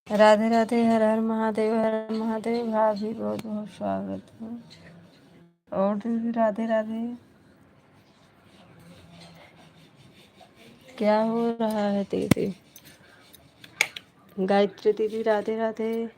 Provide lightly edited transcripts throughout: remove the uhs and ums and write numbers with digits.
राधे राधे। हर हर महादेव, हर हर महादेव। भाभी बहुत बहुत स्वागत है। और दीदी राधे राधे। क्या हो रहा है दीदी? गायत्री दीदी राधे राधे।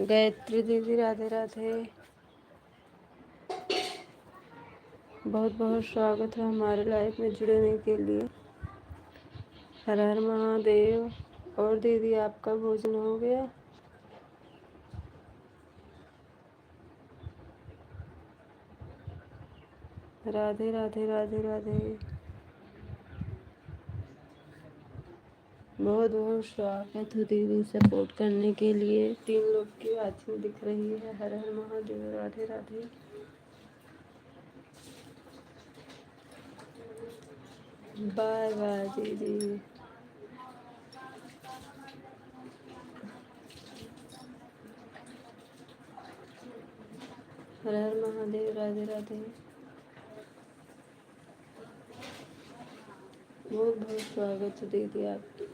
गायत्री दीदी राधे राधे। बहुत बहुत स्वागत है हमारे लाइफ में जुड़ने के लिए। हर हर महादेव। और दीदी आपका भोजन हो गया? राधे राधे राधे राधे। बहुत बहुत स्वागत है दीदी सपोर्ट करने के लिए। 3 लोग की वाचिंग दिख रही है। हर हर महादेव। राधे राधे। बाय बाय दीदी। हर हर महादेव। राधे राधे। बहुत बहुत स्वागत है दीदी आप।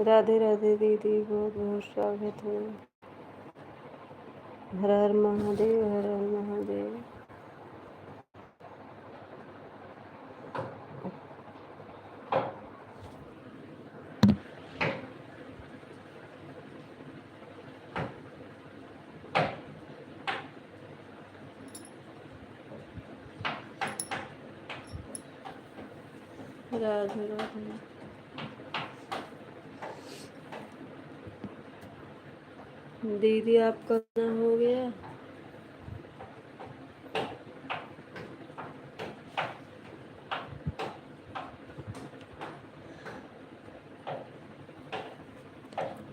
राधे राधे दीदी, बहुत बहुत स्वागत है। हर हर महादेव, हर हर महादेव। राधे राधे दीदी, आपका खाना हो गया?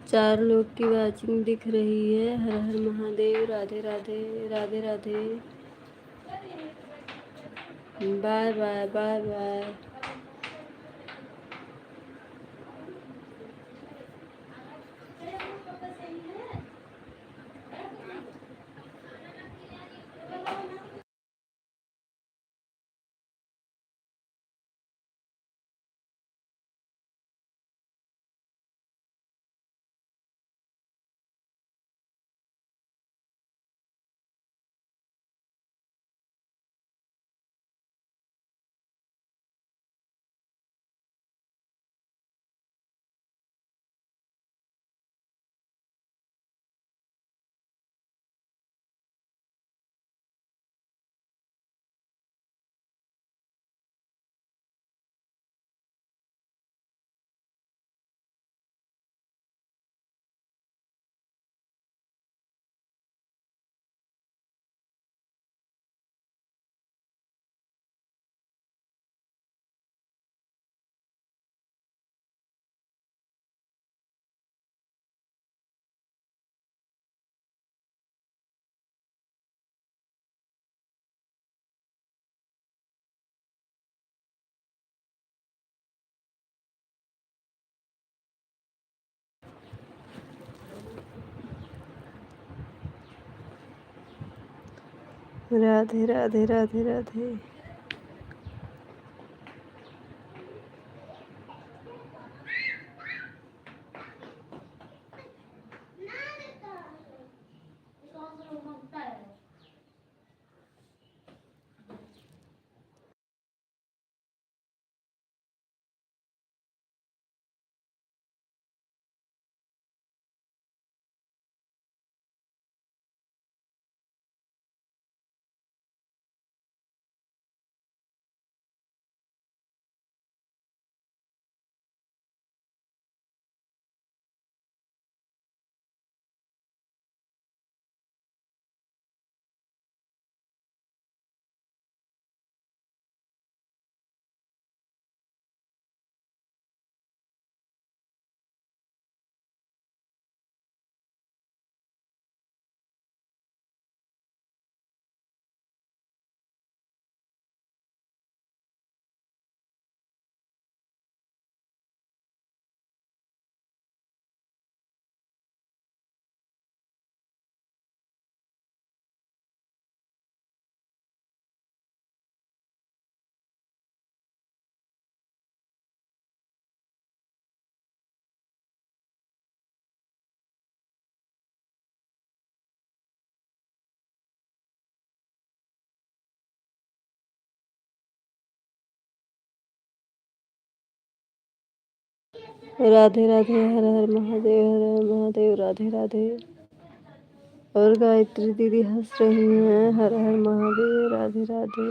चार लोग की वाचिंग दिख रही है। हर हर Mahadev, Radhe Radhe, Radhe Radhe, bye bye, bye bye. Radhe Radhe, Radhe Radhe. Radhe Radhe, हर हर महादेव, हर हर महादेव, राधे राधे। और गायत्री दीदी हंस रही हैं। हर हर महादेव, राधे राधे।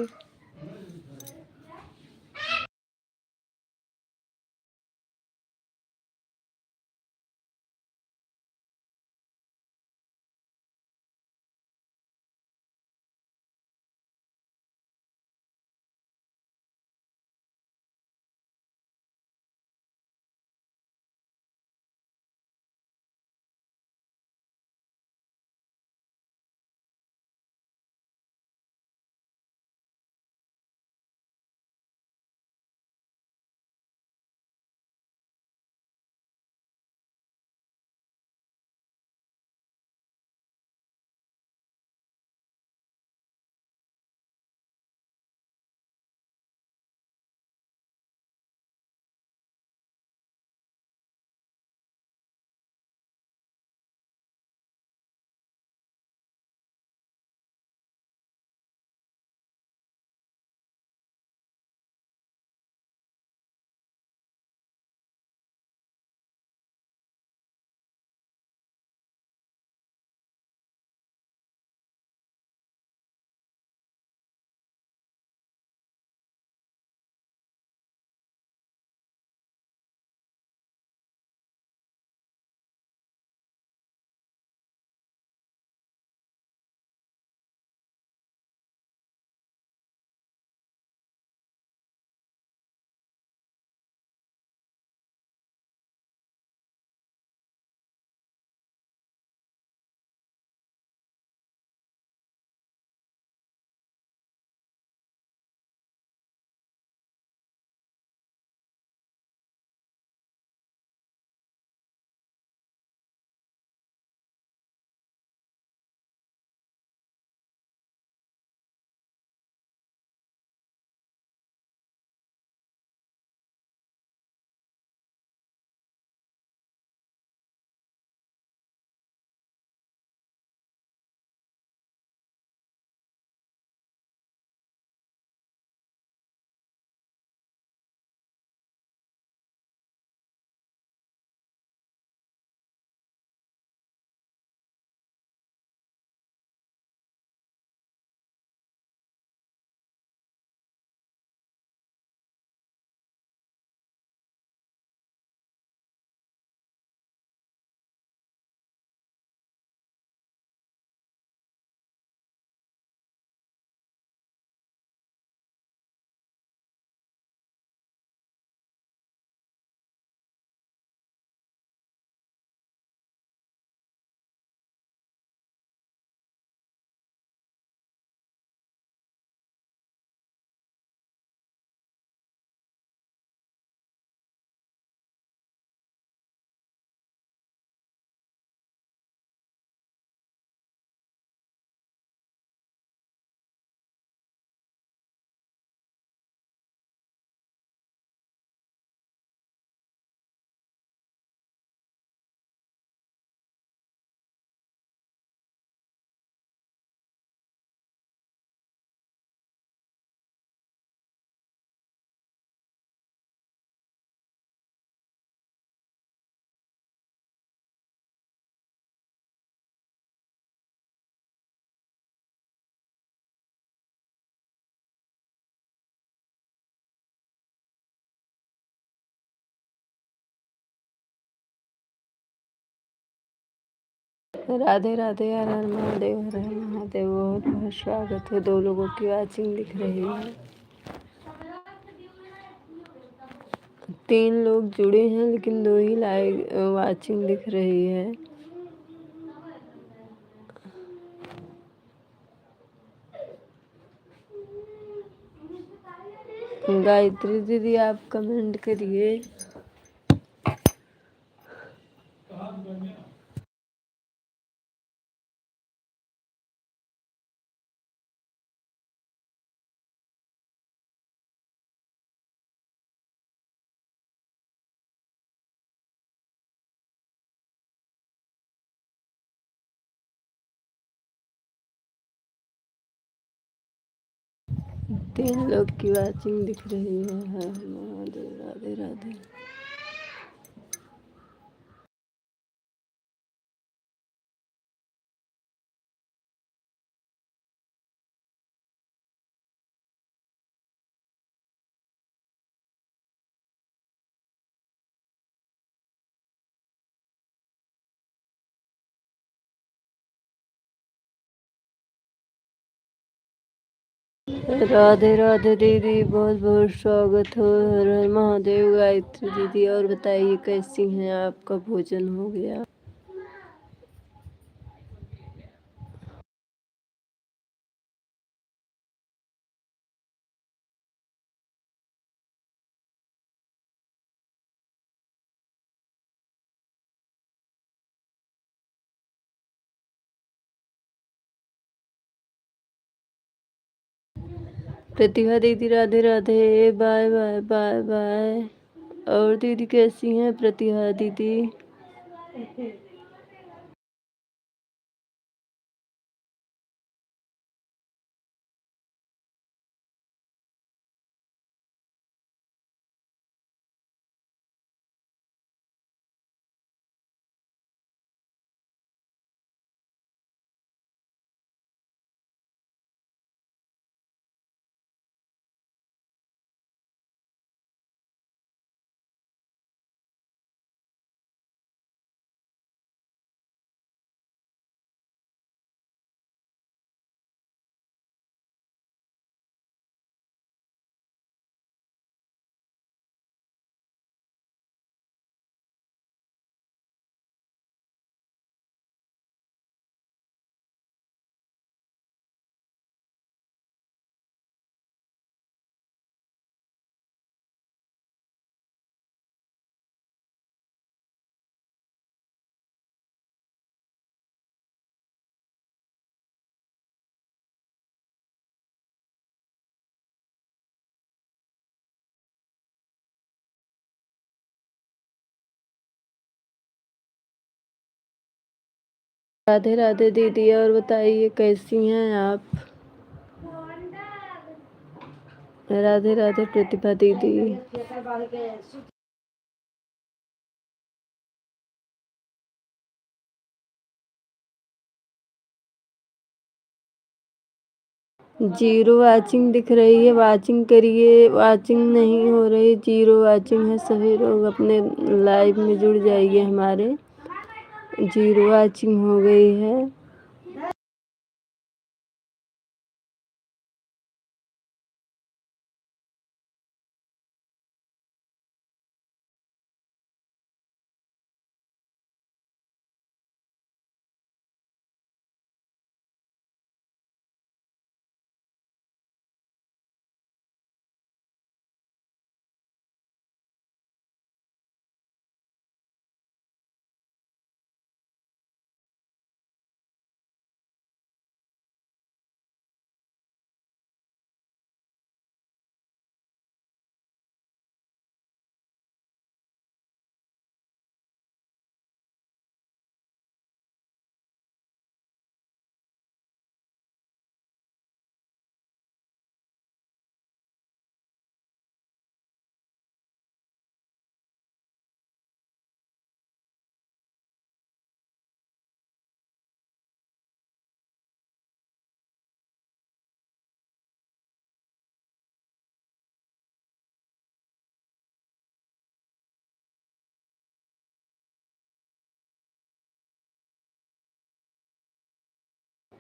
राधे राधे, हर हर महादेव, हर हर महादेव। बहुत बहुत स्वागत है। 2 लोगों की वाचिंग दिख रही है। 3 लोग जुड़े हैं लेकिन 2 ही लाइव वाचिंग दिख रही है। गायत्री दीदी आप कमेंट करिए। तीन लोग की वाचिंग दिख रही है। हर हर महादेव, राधे राधे। राधे राधे दीदी, बहुत बहुत स्वागत हो। हर हर महादेव। गायत्री दीदी और बताइए कैसी हैं, आपका भोजन हो गया? प्रतिभा दीदी Radhe Radhe, bye bye bye bye. और दीदी कैसी हैं प्रतिभा दीदी? राधे राधे दीदी, और बताइए कैसी हैं आप? राधे राधे प्रतिभा दीदी। जीरो वाचिंग दिख रही है, वाचिंग करिए। वाचिंग नहीं हो रही, जीरो वाचिंग है। सभी लोग अपने लाइव में जुड़ जाइए हमारे। जीरो वाचिंग हो गई है।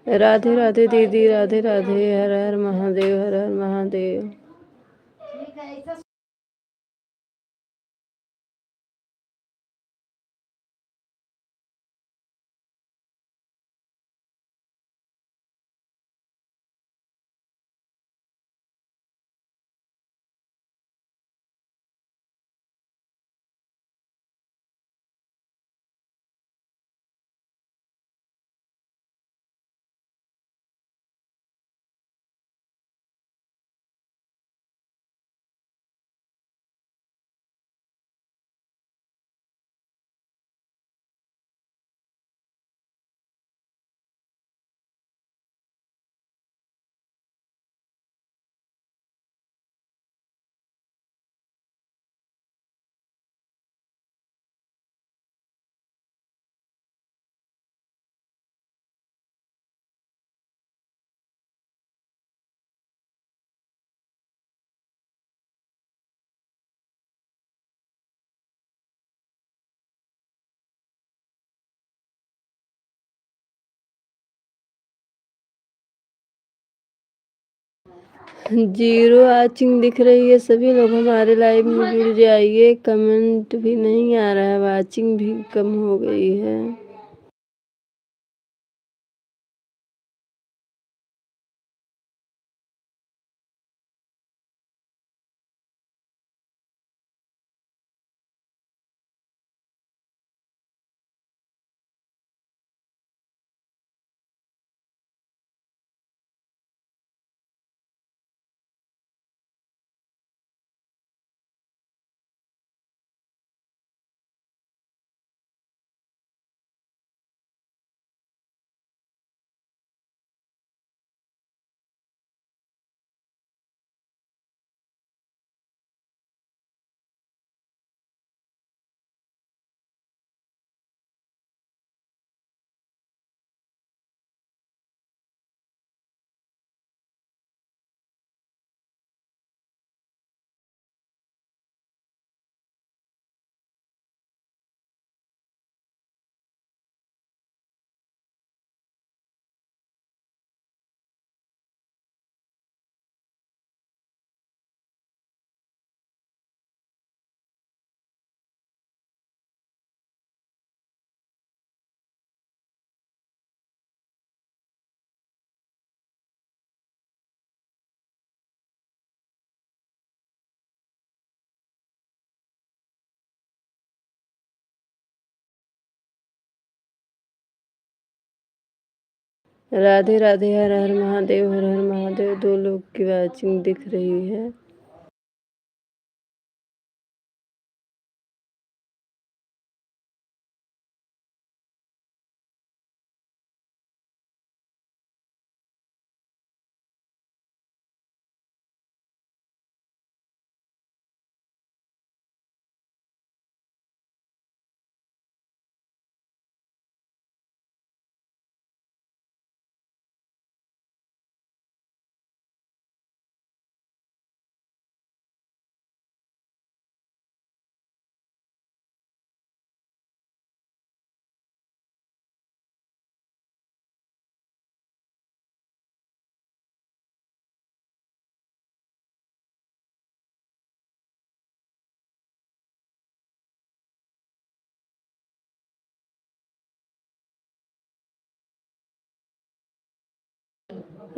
राधे राधे दीदी, राधे राधे। हर हर महादेव, हर हर महादेव। जीरो वाचिंग दिख रही है। सभी लोग हमारे लाइव में जुड़ जाइए। कमेंट भी नहीं आ रहा है, वाचिंग भी कम हो गई है। राधे राधे। हर हर महादेव, हर हर महादेव। 2 लोग की वाचिंग दिख रही है।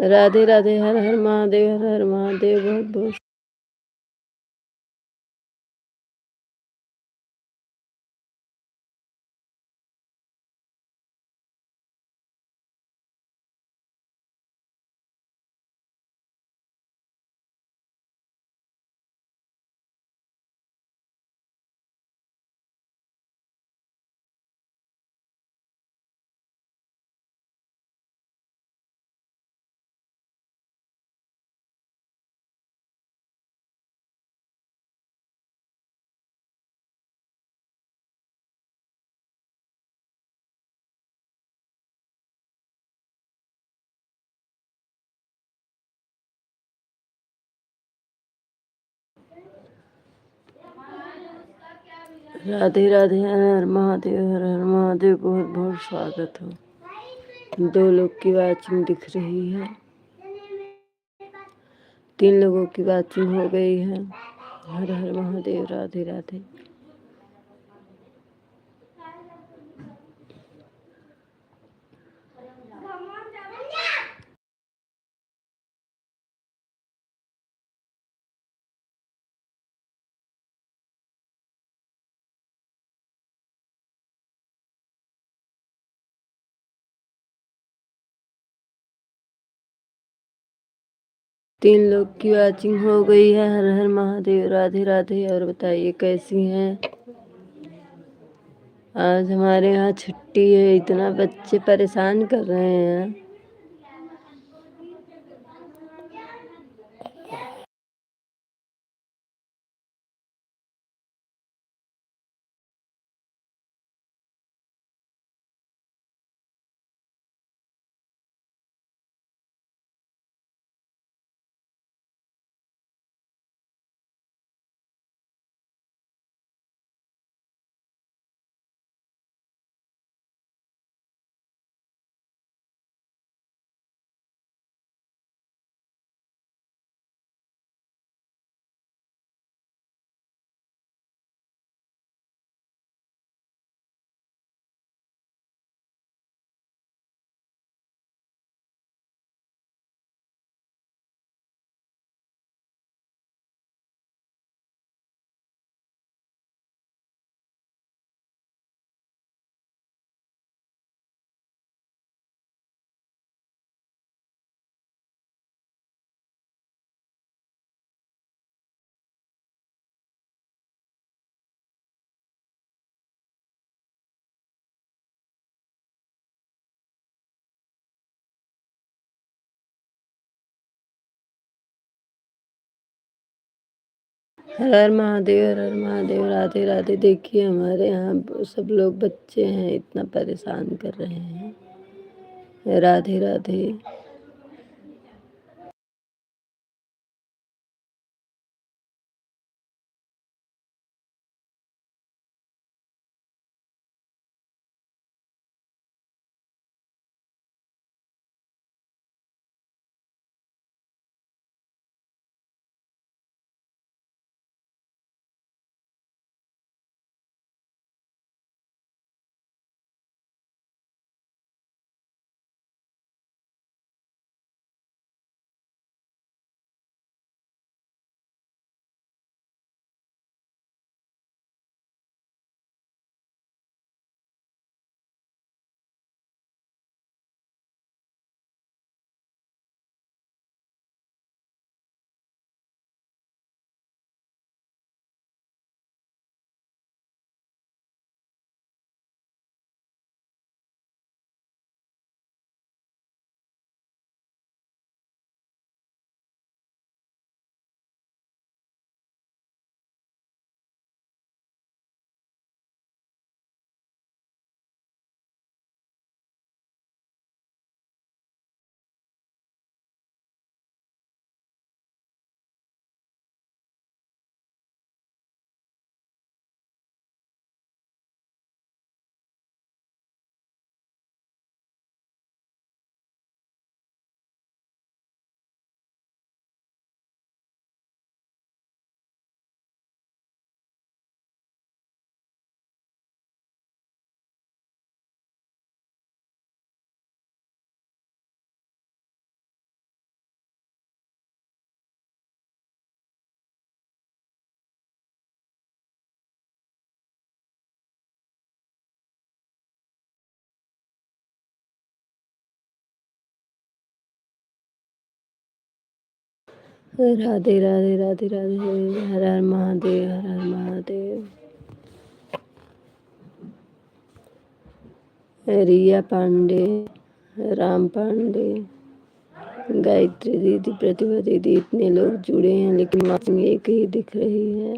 राधे राधे। हर हर महादेव, हर हर महादेव। बहुत बहुत राधे राधे। हर हर महादेव, हर हर महादेव। बहुत बहुत स्वागत हो। 2 लोग की वाचिंग दिख रही है। 3 लोगों की वाचिंग हो गई है। हर हर महादेव, राधे राधे। तीन लोग की वाचिंग हो गई है। हर हर महादेव, राधे राधे। और बताइए कैसी हैं? आज हमारे यहाँ छुट्टी है, इतना बच्चे परेशान कर रहे हैं। हर हर महादेव, हर हर महादेव, राधे राधे। देखिए हमारे यहाँ सब लोग बच्चे हैं, इतना परेशान कर रहे हैं। राधे राधे। राधे राधे, राधे राधे। हर हर महादेव, हर हर महादेव। रिया पांडे, राम पांडे, गायत्री दीदी, प्रतिभा दीदी, इतने लोग जुड़े हैं लेकिन वाचिंग एक ही दिख रही है।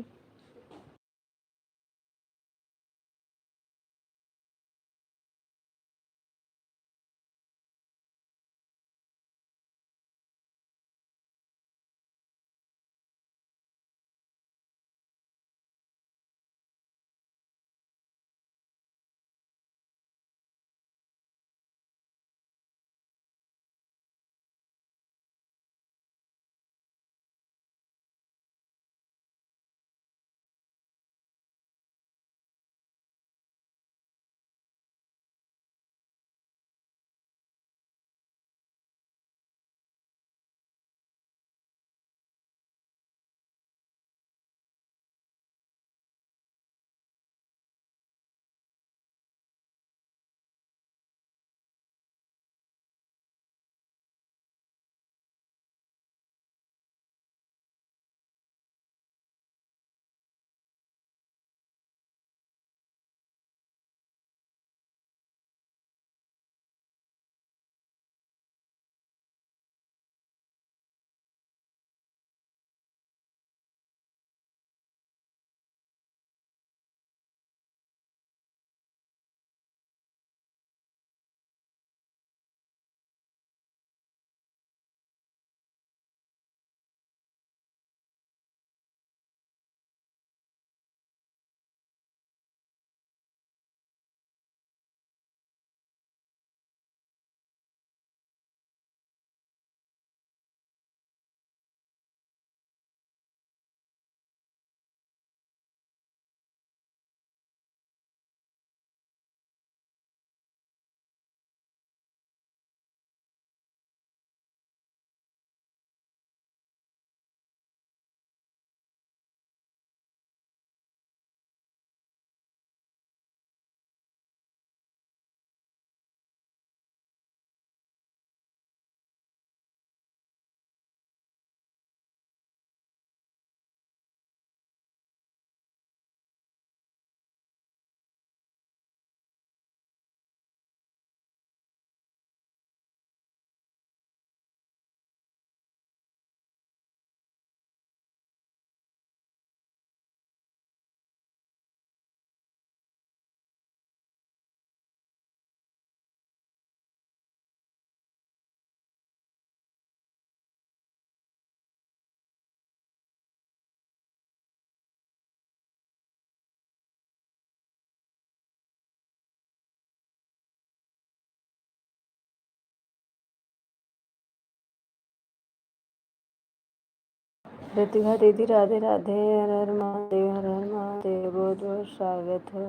प्रतिभा दीदी राधे राधे। हर हर महादेव, हर हर महादेव, बहुत बहुत स्वागत है।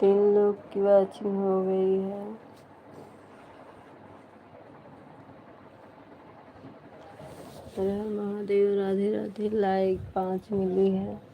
3 लोग की वॉचिंग हो गई है। हर हर महादेव, राधे राधे। लाइक 5 मिली है।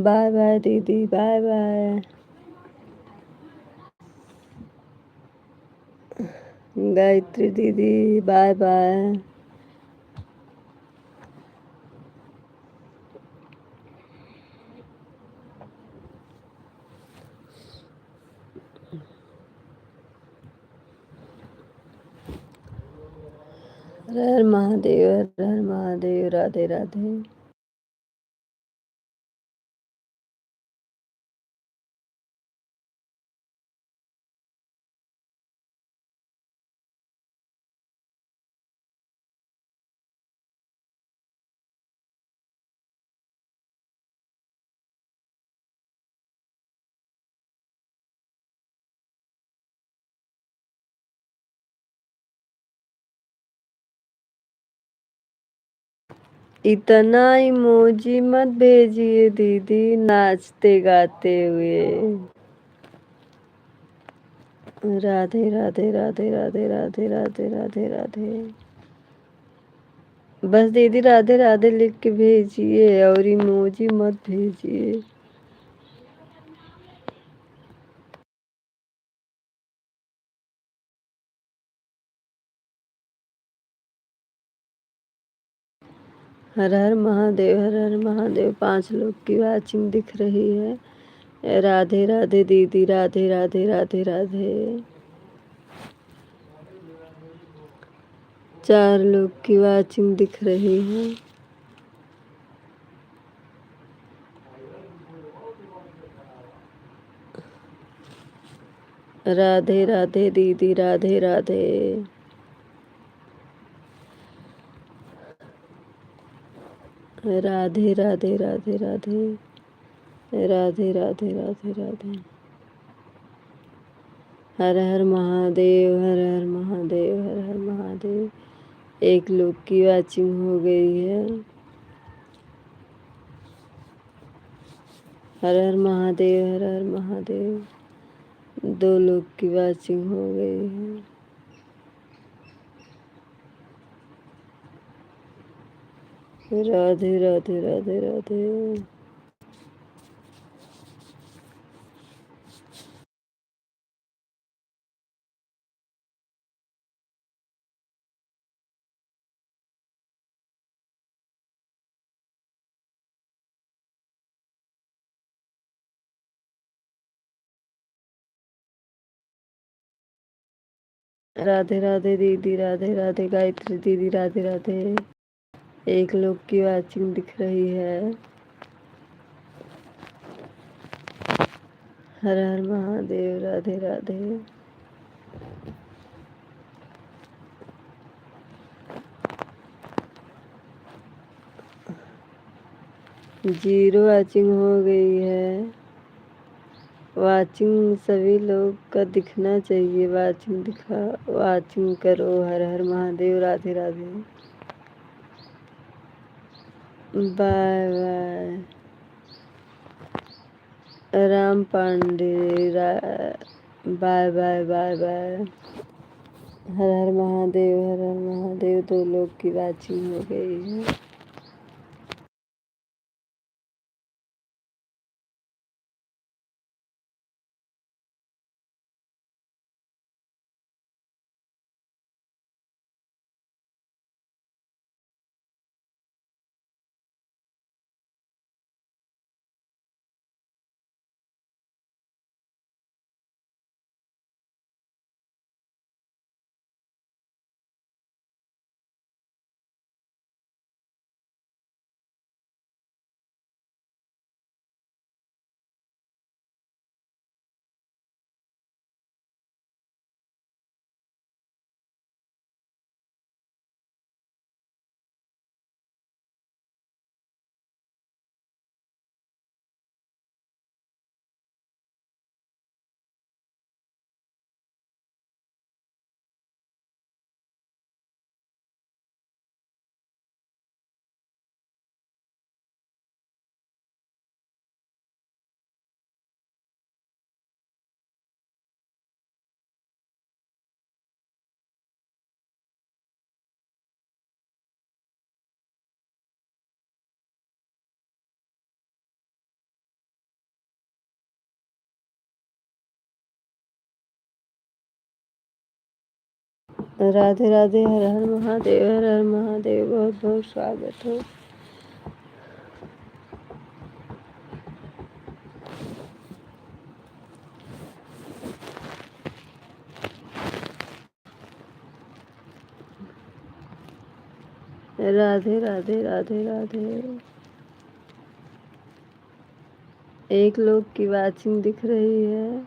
बाय बाय दीदी, बाय बाय। गायत्री दीदी बाय बाय। हर हर महादेव, हर हर महादेव, राधे राधे। इतना इमोजी मत भेजिए दीदी नाचते गाते हुए। राधे राधे, राधे राधे, राधे राधे, राधे राधे। बस दीदी राधे राधे लिख के भेजिए और इमोजी मत भेजिए। हर हर महादेव, हर हर महादेव। 5 लोग की वॉचिंग दिख रही है। राधे राधे दीदी, राधे राधे, राधे राधे। 4 लोग की वॉचिंग दिख रही है। राधे राधे दीदी, राधे राधे। राधे राधे, राधे राधे, राधे राधे, राधे राधे। हर हर महादेव, हर हर महादेव, हर हर महादेव। एक लोग की वॉचिंग हो गई है। हर हर महादेव, हर हर महादेव। 2 लोग की वॉचिंग हो गई है। राधे राधे राधे राधे। राधे राधे दीदी, राधे राधे गायत्री दीदी, राधे राधे। एक लोग की वॉचिंग दिख रही है। हर हर महादेव, राधे राधे। जीरो वॉचिंग हो गई है। वॉचिंग सभी लोग का दिखना चाहिए। वॉचिंग करो। हर हर Mahadev, Radhe Radhe. Bye bye. Ram Pandey, bye bye bye bye. हर हर महादेव, हर हर महादेव। 2 लोग की वॉचिंग हो गई है। राधे राधे। हर हर महादेव, हर हर महादेव। बहुत बहुत स्वागत हो। राधे राधे राधे राधे। एक लोग की वॉचिंग दिख रही है।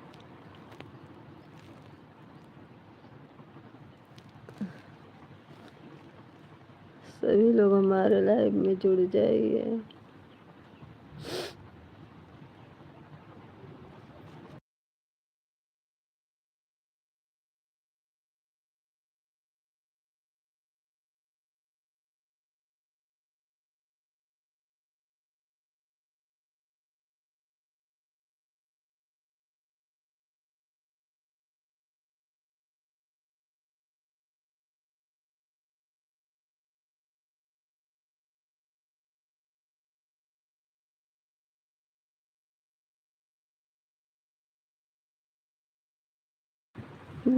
सभी लोग हमारे लाइव में जुड़ जाइए।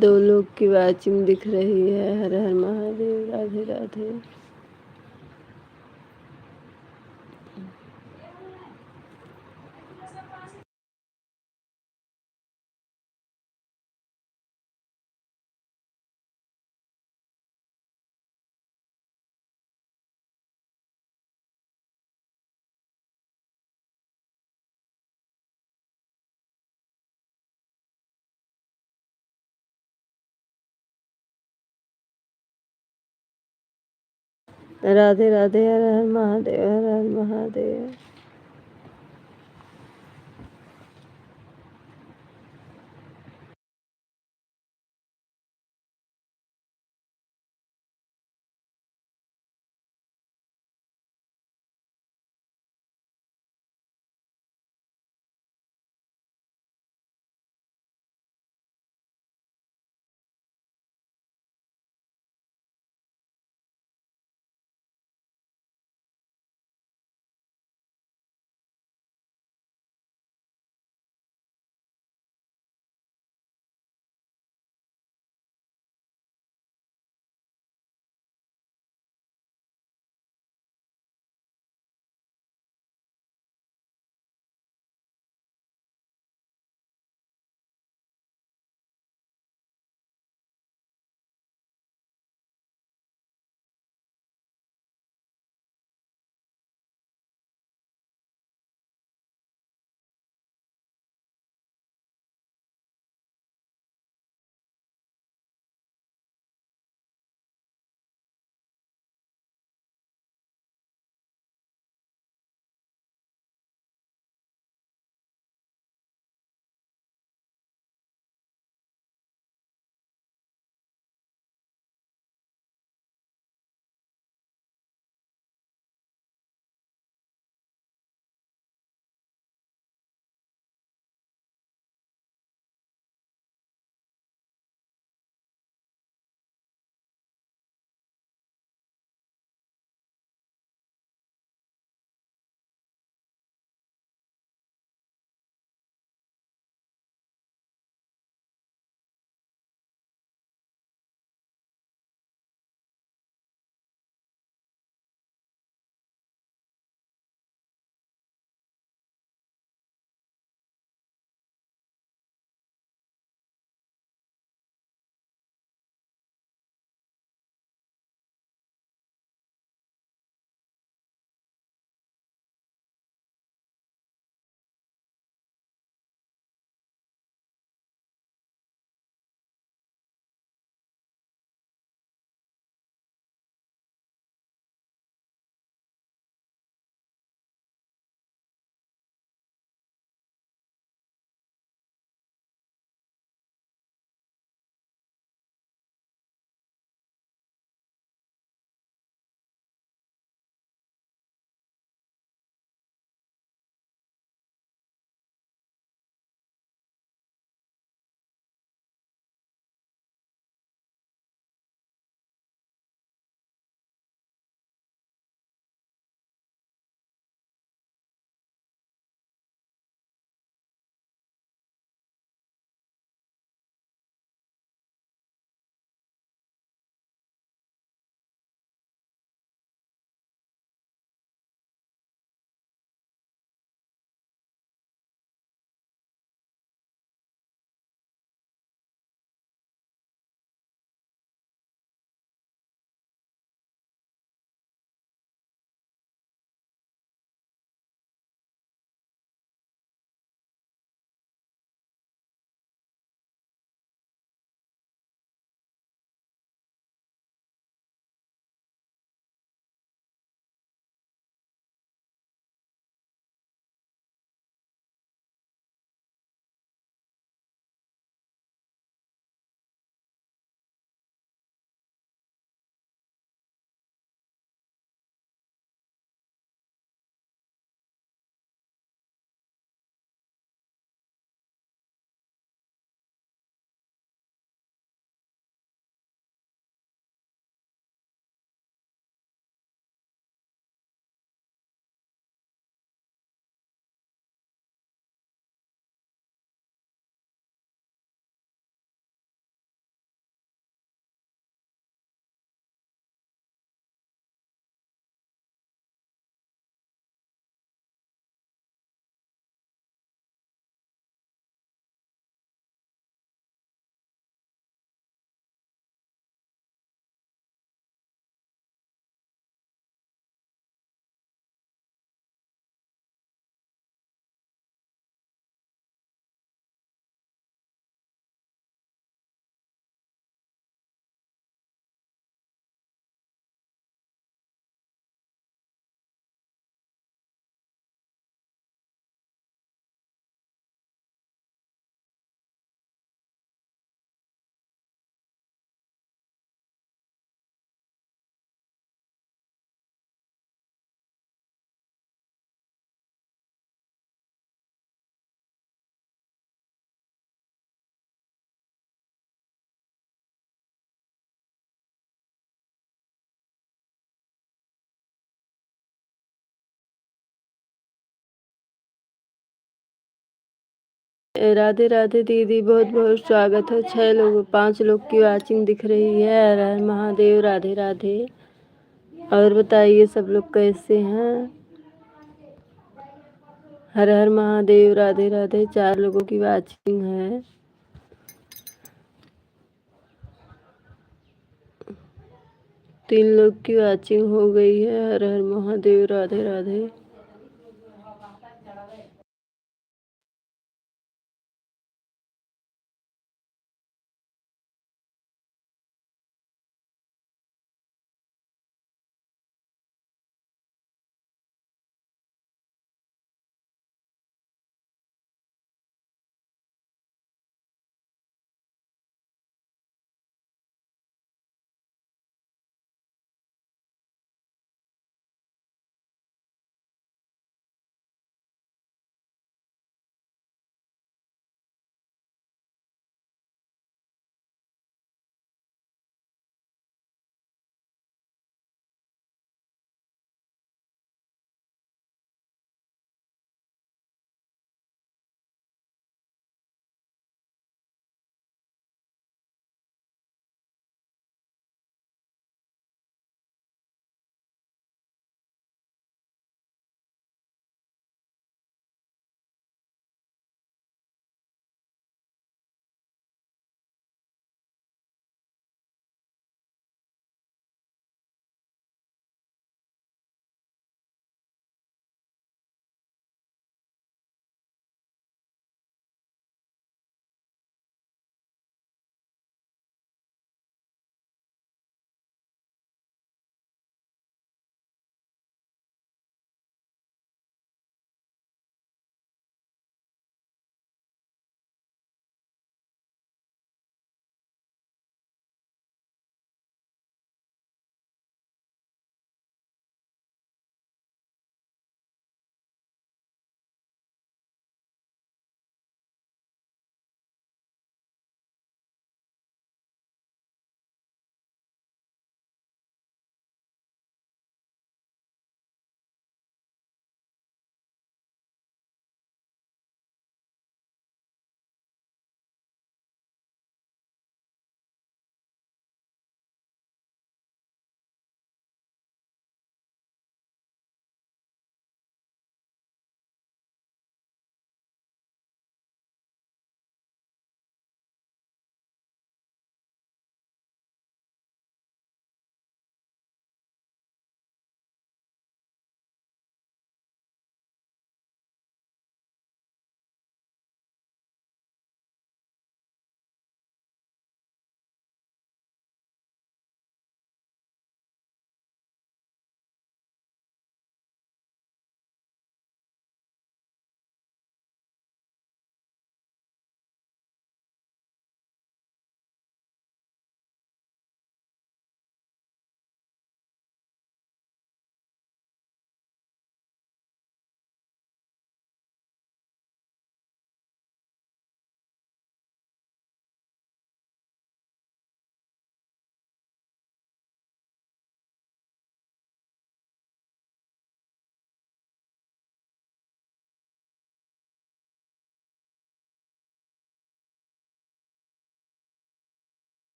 दो लोग की वॉचिंग दिख रही है। हर हर महादेव, राधे राधे। राधे राधे। हर हर महादेव, हर हर महादेव। राधे राधे दीदी, बहुत बहुत स्वागत है। 6 लोग 5 लोग की वाचिंग दिख रही है। हर हर महादेव, राधे राधे। और बताइए सब लोग कैसे हैं? हर हर महादेव, राधे राधे। 4 लोगों की वाचिंग है। 3 लोग की वाचिंग हो गई है। हर हर महादेव, राधे राधे।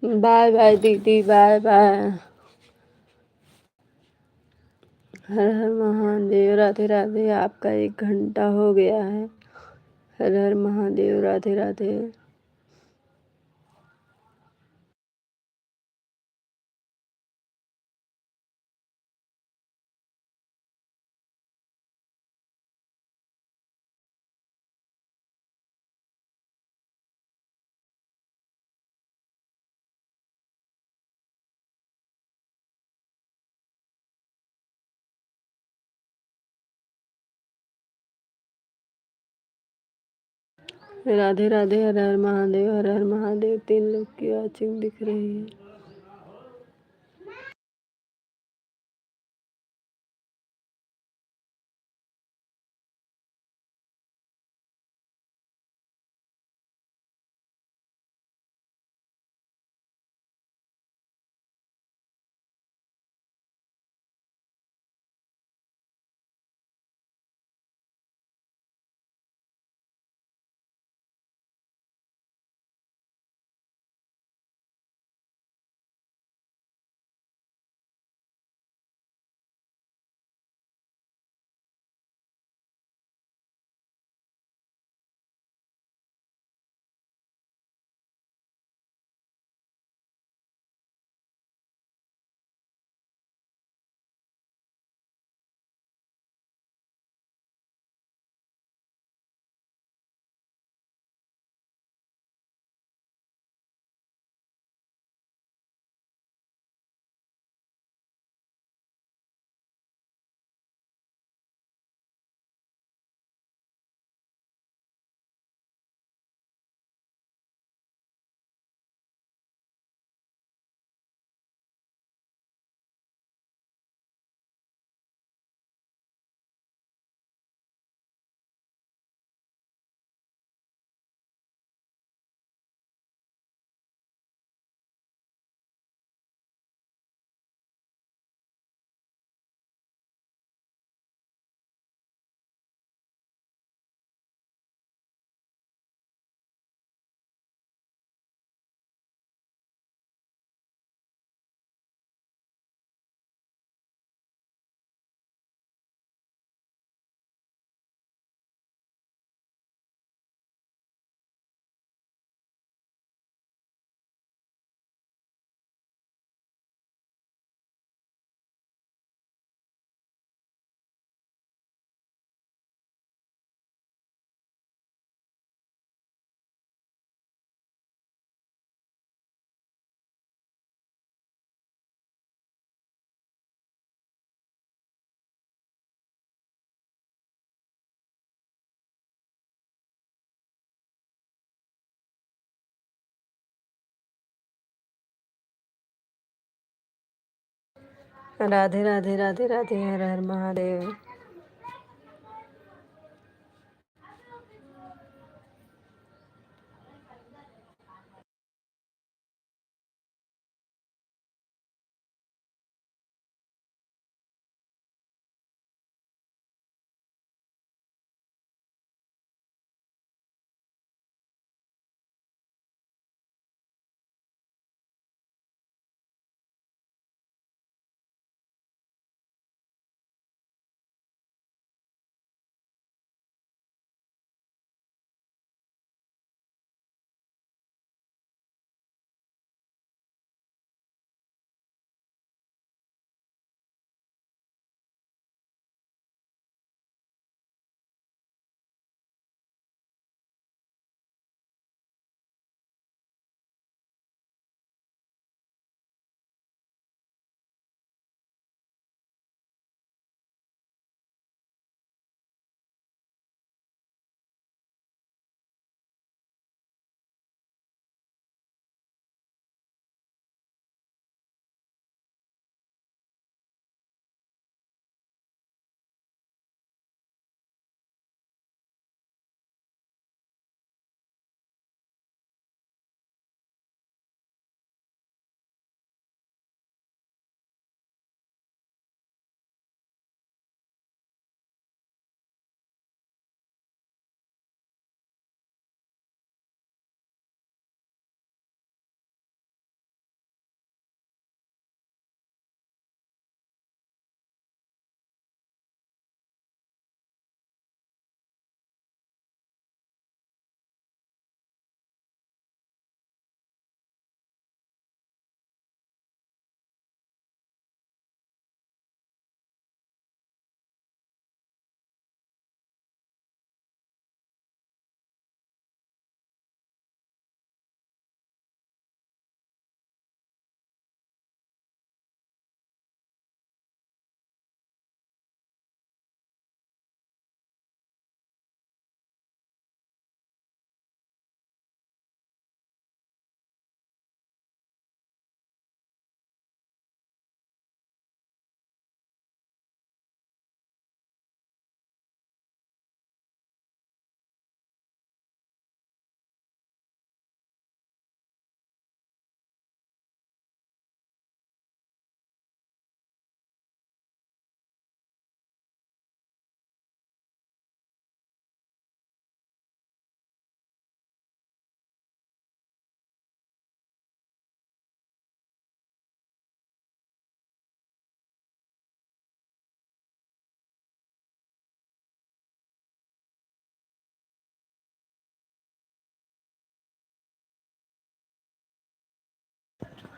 बाय बाय दीदी, बाय बाय। हर हर महादेव, राधे राधे। आपका 1 घंटा हो गया है। हर हर महादेव, राधे राधे। राधे राधे। हर हर महादेव, हर हर महादेव। 3 लोग की वॉचिंग दिख रही है। राधे राधे, राधे राधे। हर हर महादेव।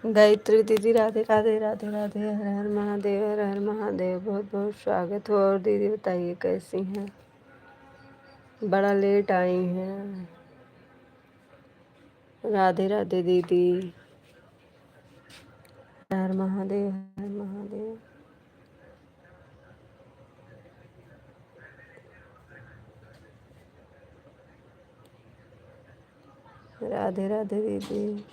गायत्री दीदी राधे राधे राधे राधे, हर हर महादेव, हर हर महादेव। बहुत बहुत स्वागत हो। और दीदी बताइए कैसी हैं? बड़ा लेट आई हैं। राधे राधे दीदी। हर हर महादेव, हर हर महादेव। राधे राधे दीदी।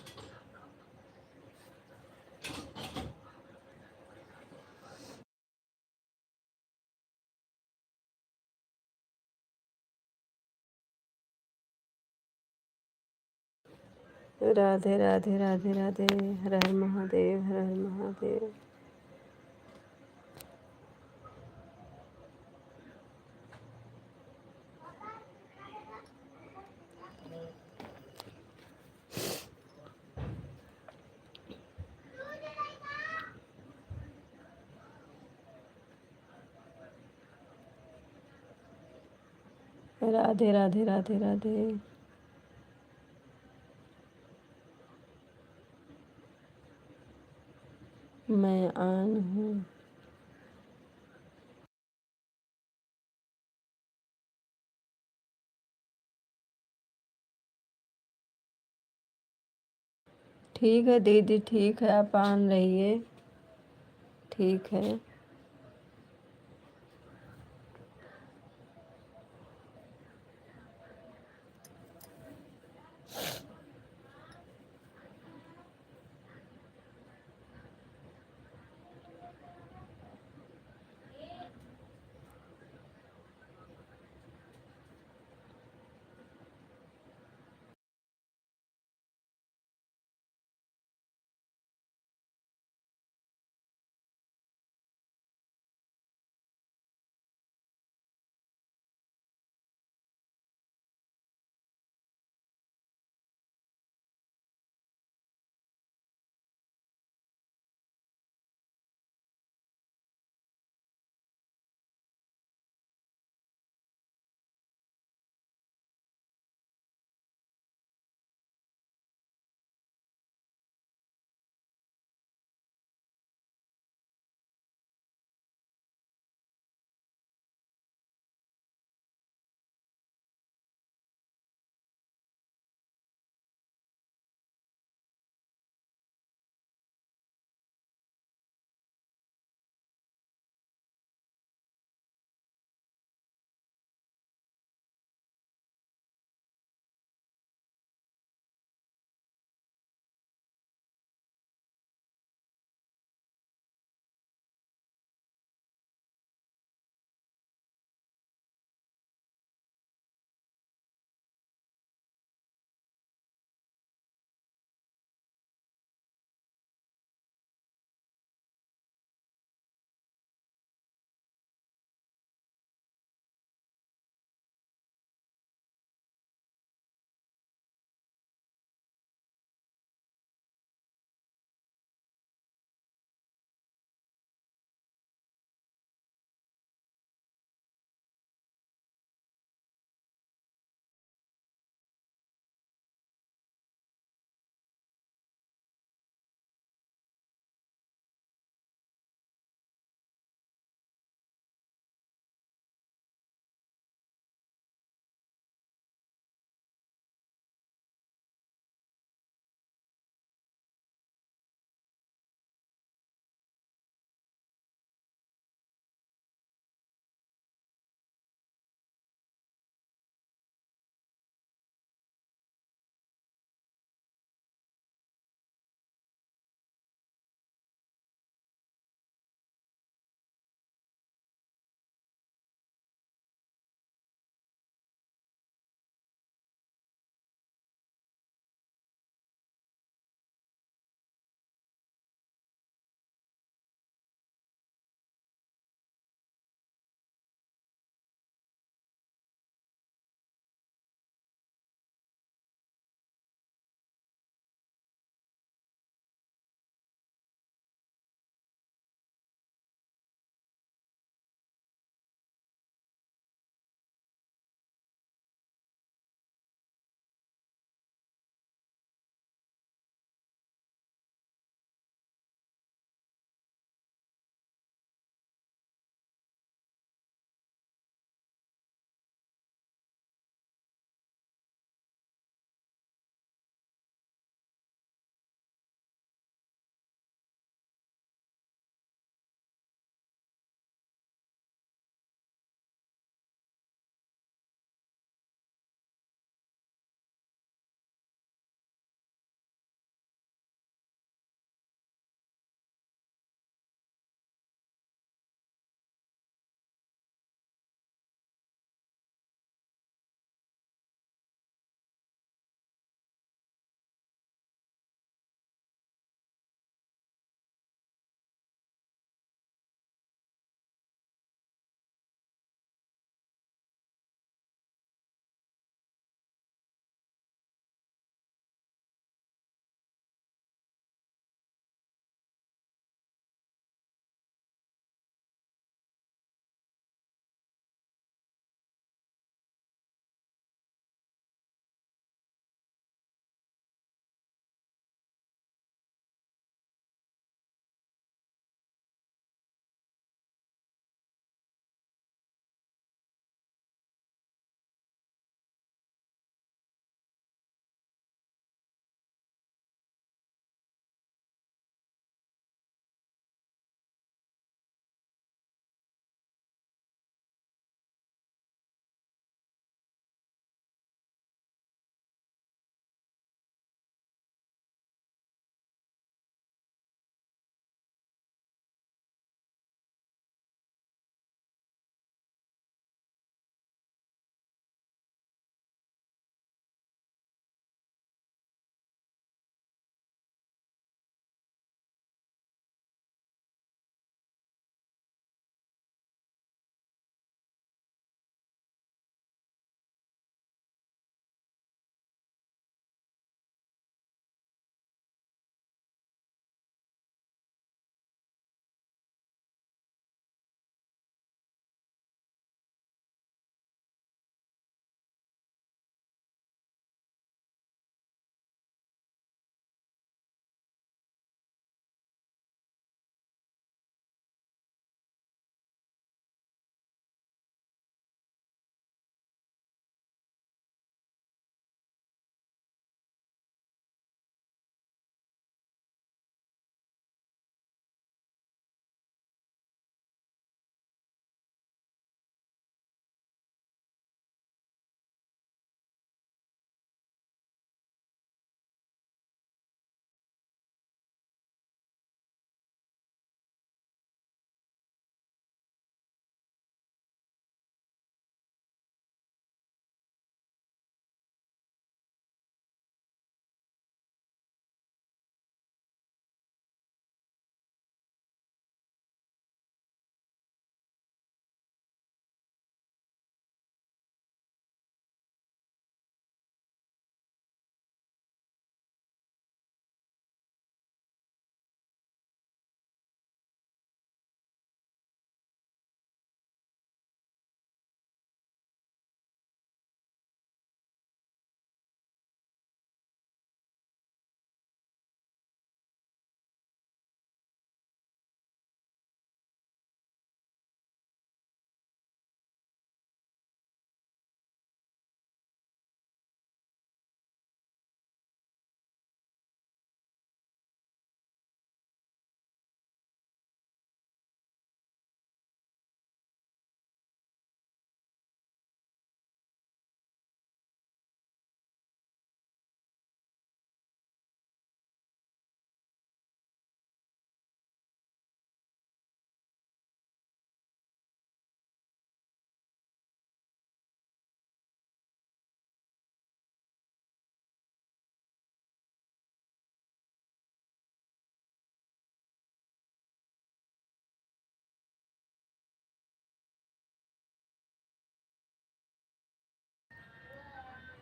राधे राधे राधे राधे, हर हर महादेव, हर हर महादेव। राधे राधे राधे राधे। मैं आन हूँ। ठीक है दीदी, ठीक है, आप आन रहिए। ठीक है।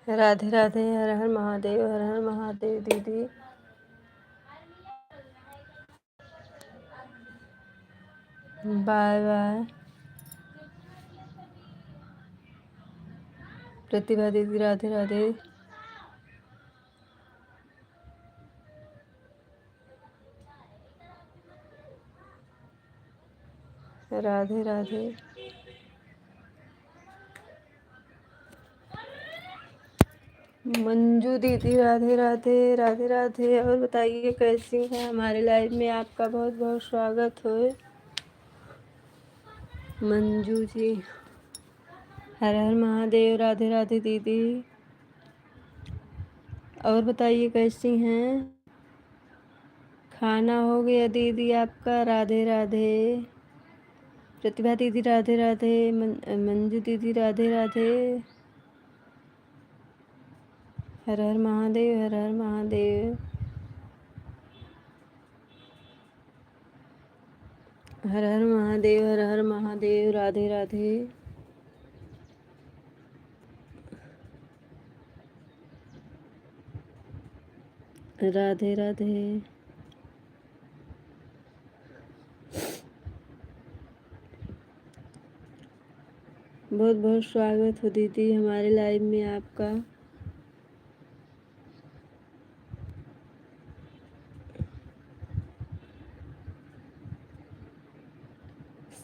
राधे राधे, हर हर महादेव, हर हर महादेव दीदी। Bye bye. प्रतिभा दीदी राधे राधे। राधे राधे। मंजू दीदी राधे राधे, राधे राधे। और बताइए कैसी हैं? हमारे लाइव में आपका बहुत बहुत स्वागत हो। मंजू जी, हर हर महादेव, राधे राधे दीदी। और बताइए कैसी हैं? खाना हो गया दीदी आपका? राधे राधे। प्रतिभा दीदी राधे राधे, मंजू दीदी राधे राधे। हर हर महादेव, हर हर महादेव। हर हर महादेव, हर हर महादेव, राधे राधे। राधे राधे। बहुत बहुत स्वागत हो दीदी हमारे लाइव में आपका।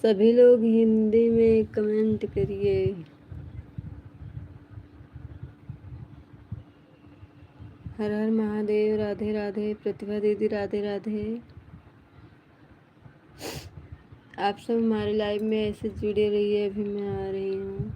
सभी लोग हिंदी में कमेंट करिए। हर हर महादेव, राधे राधे। प्रतिभा दीदी राधे राधे। आप सब हमारे लाइव में ऐसे जुड़े रहिए, अभी मैं आ रही हूँ।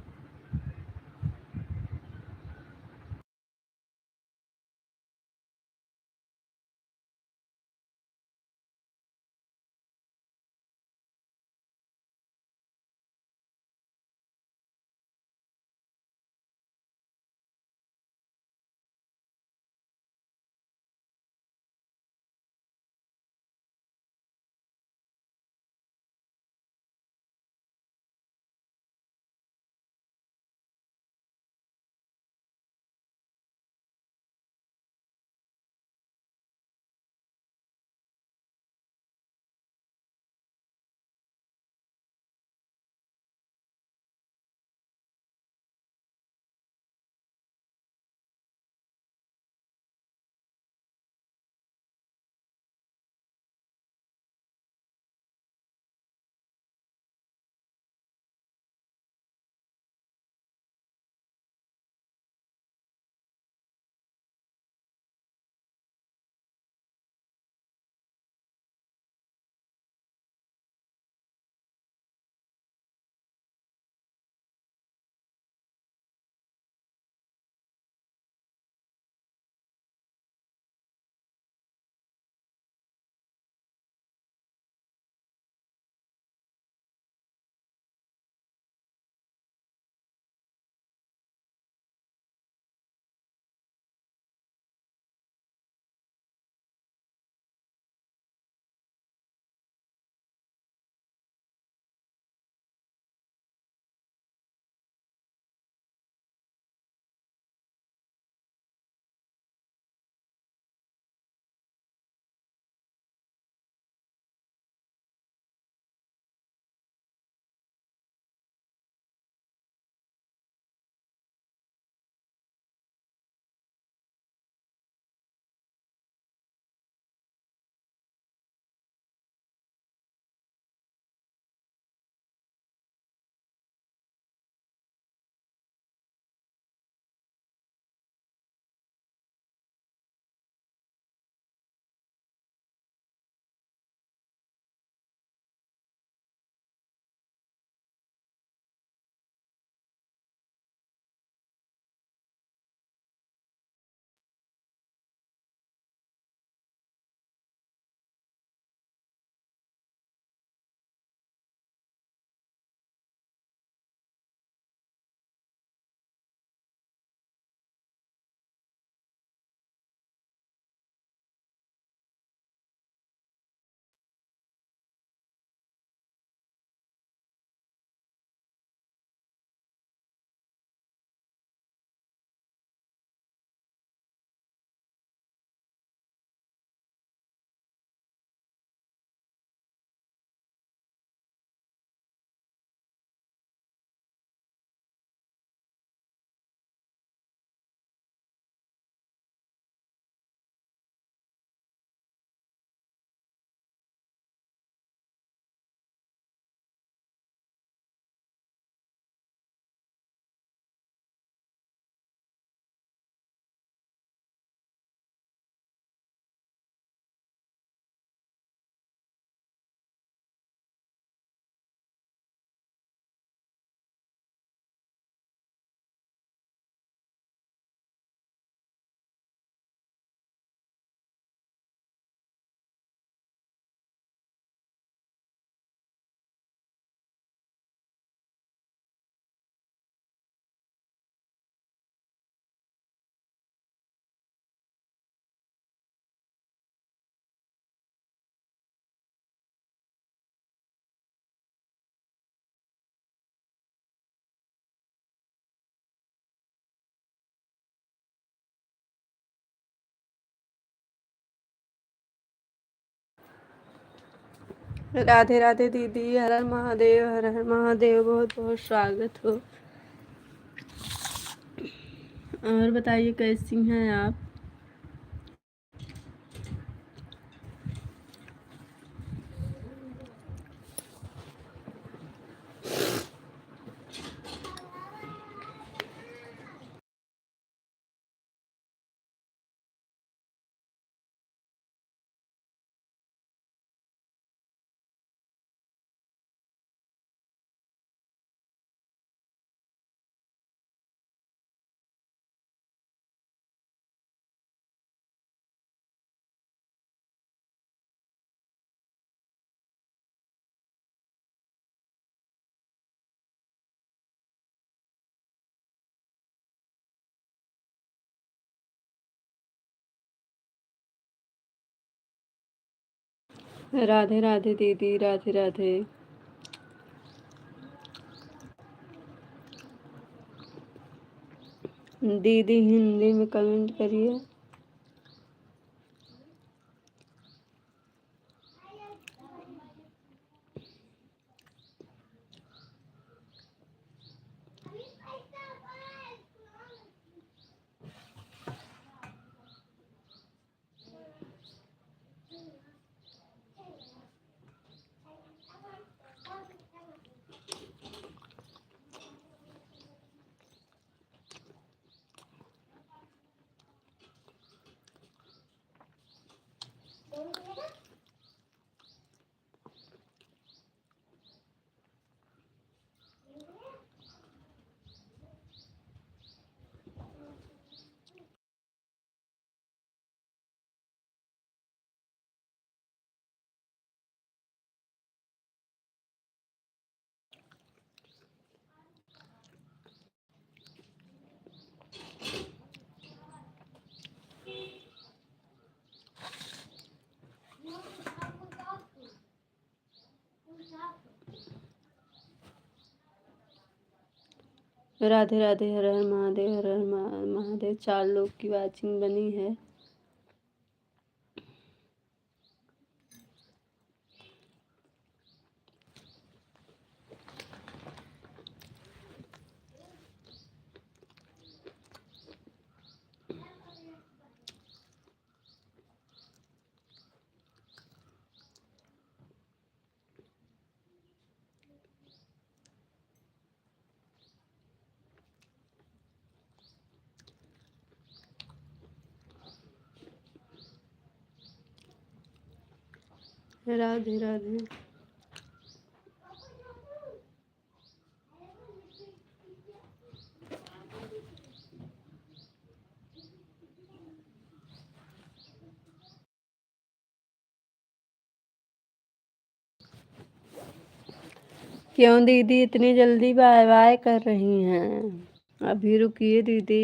राधे राधे दीदी, हर हर महादेव, हर हर महादेव, बहुत बहुत स्वागत हो। और बताइए कैसी हैं आप? राधे राधे दीदी, राधे राधे। दीदी हिंदी में कमेंट करिए। राधे राधे, हर हर महादेव, हर हर महादेव। 4 लोग की वाचिंग बनी है। राधे राधे। क्यों दीदी इतनी जल्दी बाय बाय कर रही हैं? अभी रुकिए दीदी।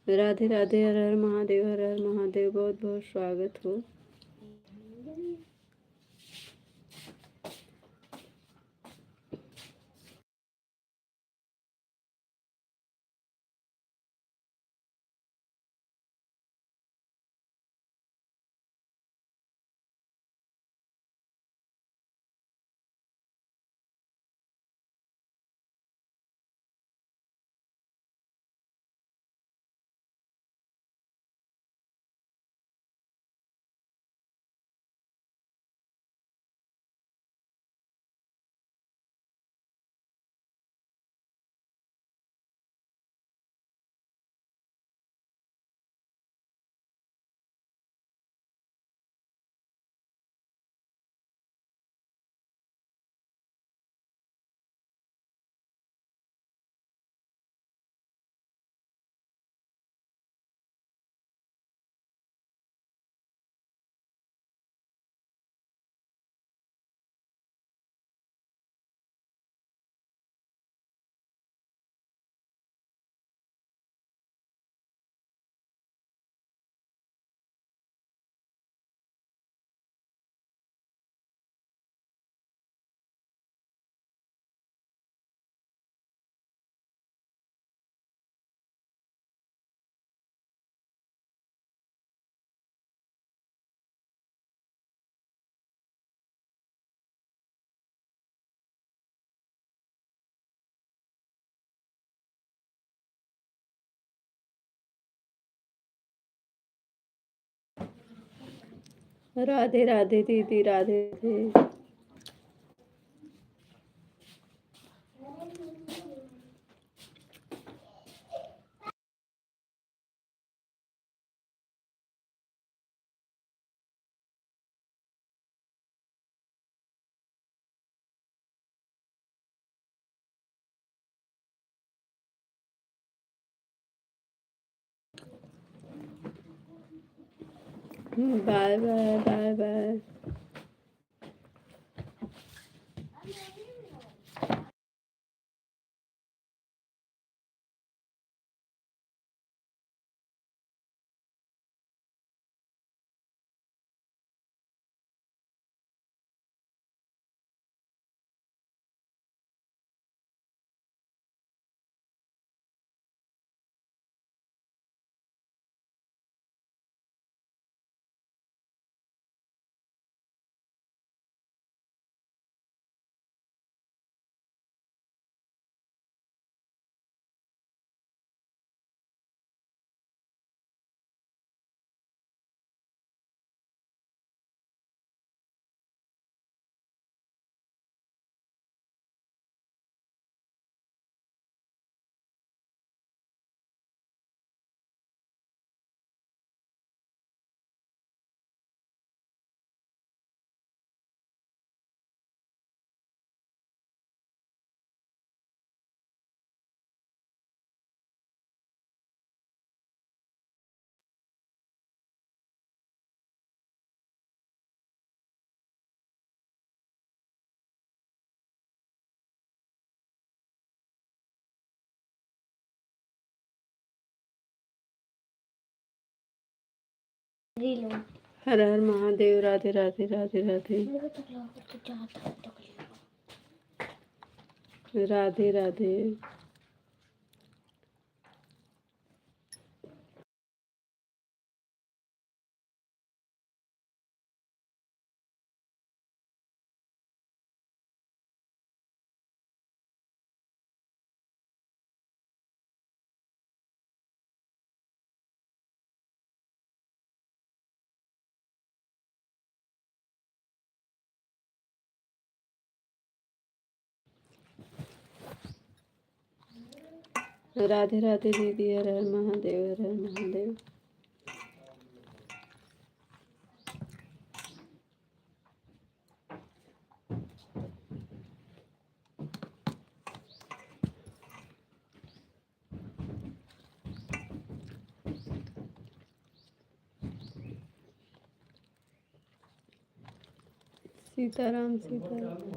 राधे राधे, हर हर महादेव, हर हर महादेव, बहुत बहुत स्वागत हो। राधे राधे दीदी, Radhe Radhe. Bye bye bye bye. हर हर महादेव, राधे राधे राधे राधे। राधे राधे। राधे राधे दीदी, हर हर महादेव, हर हर महादेव। सीताराम सीताराम।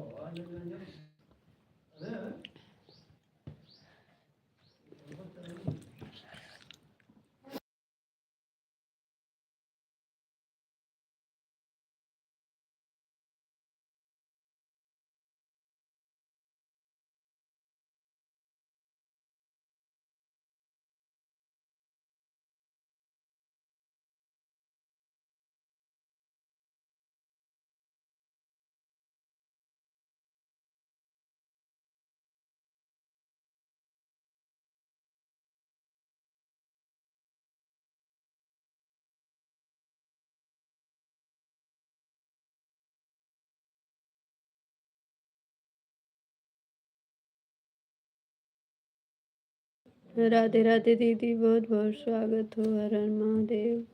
राधे राधे दीदी, बहुत बहुत स्वागत हो। हर हर महादेव।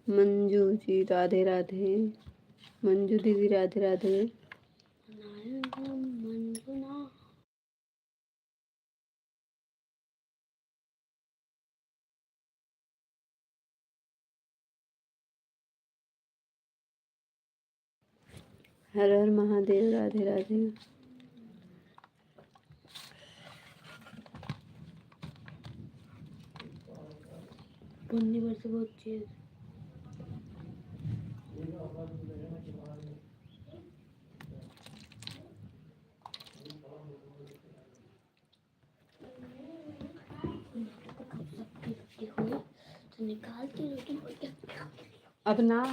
मंजू जी, राधे राधे। मंजू दीदी, राधे राधे। हर हर महादेव, राधे राधे। बहुत चीज निकालती हूँ तुम क्या अपना।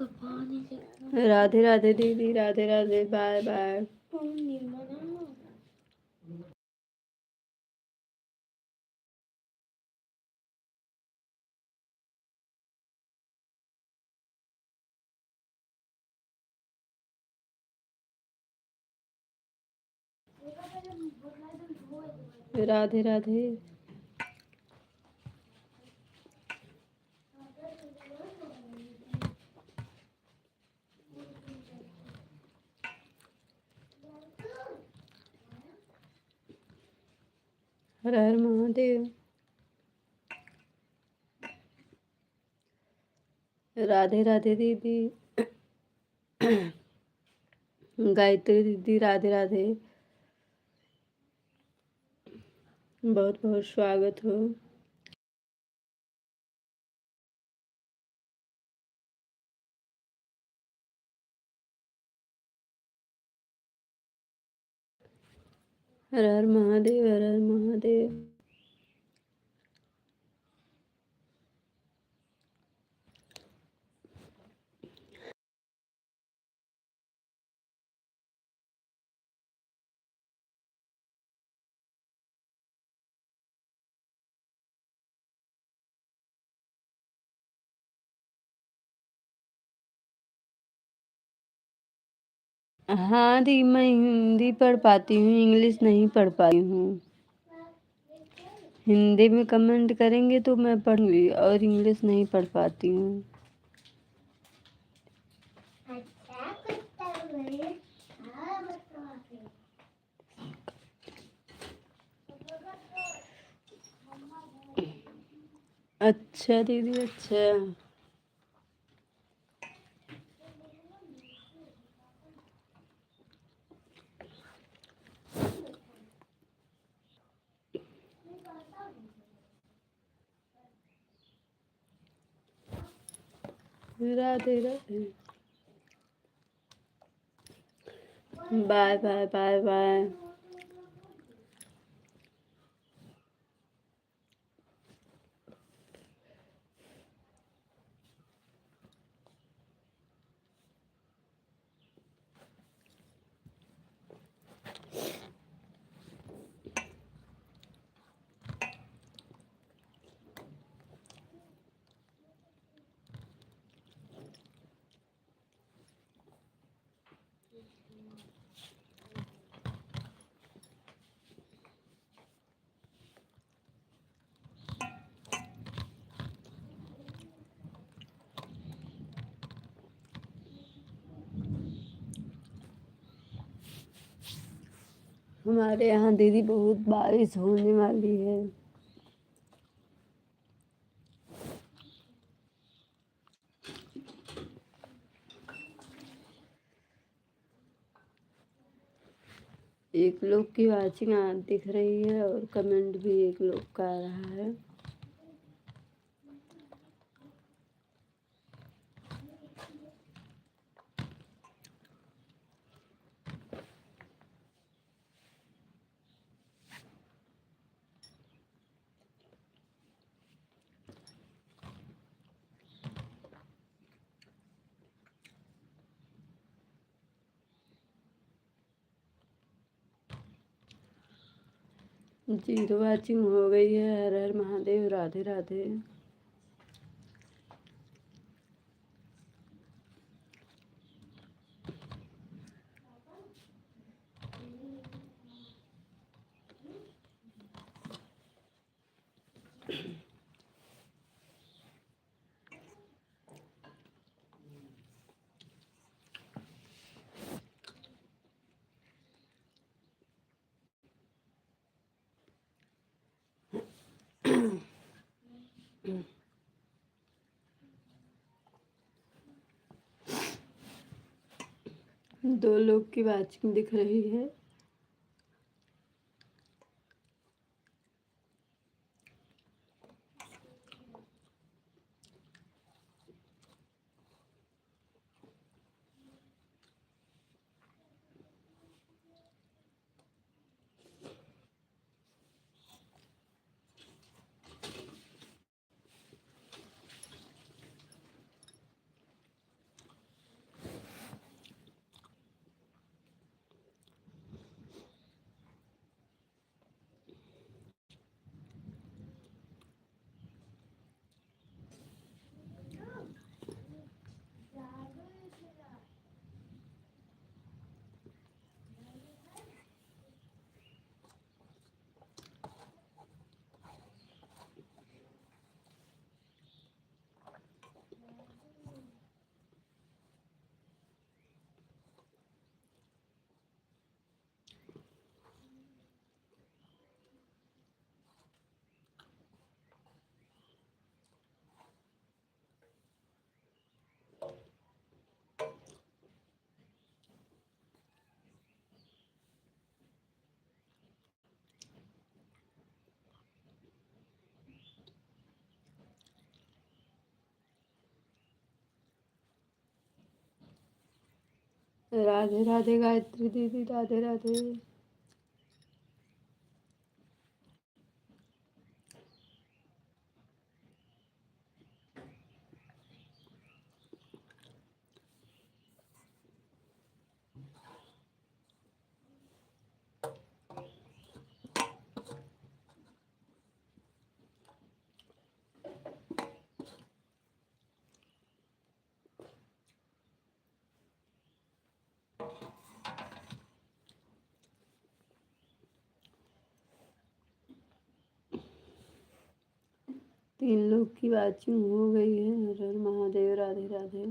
पानी राधे राधे दीदी, राधे राधे, बाय बाय। राधे राधे। हर हर महादेव। राधे राधे दीदी। गायत्री दीदी, राधे राधे, बहुत बहुत स्वागत हो। हर हर महादेव, हर हर महादेव। हाँ दी, मैं हिंदी पढ़ पाती हूँ, इंग्लिश नहीं पढ़ पाई हूँ। हिंदी में कमेंट करेंगे तो मैं पढ़ूंगी, और इंग्लिश नहीं पढ़ पाती हूँ। अच्छा दीदी, अच्छा। Radhe Radhe, bye bye bye bye. हमारे यहाँ दीदी बहुत बारिश होने वाली है। एक लोग की वाचिंग दिख रही है, और कमेंट भी एक लोग का आ रहा है। जीरो वाचिंग हो गई है। हर हर महादेव, राधे राधे। दो लोग की वाचिंग दिख रही है। राधे राधे गायत्री दीदी, राधे राधे। तीन लोग की वाचिंग हो गई है। हर हर महादेव, राधे राधे।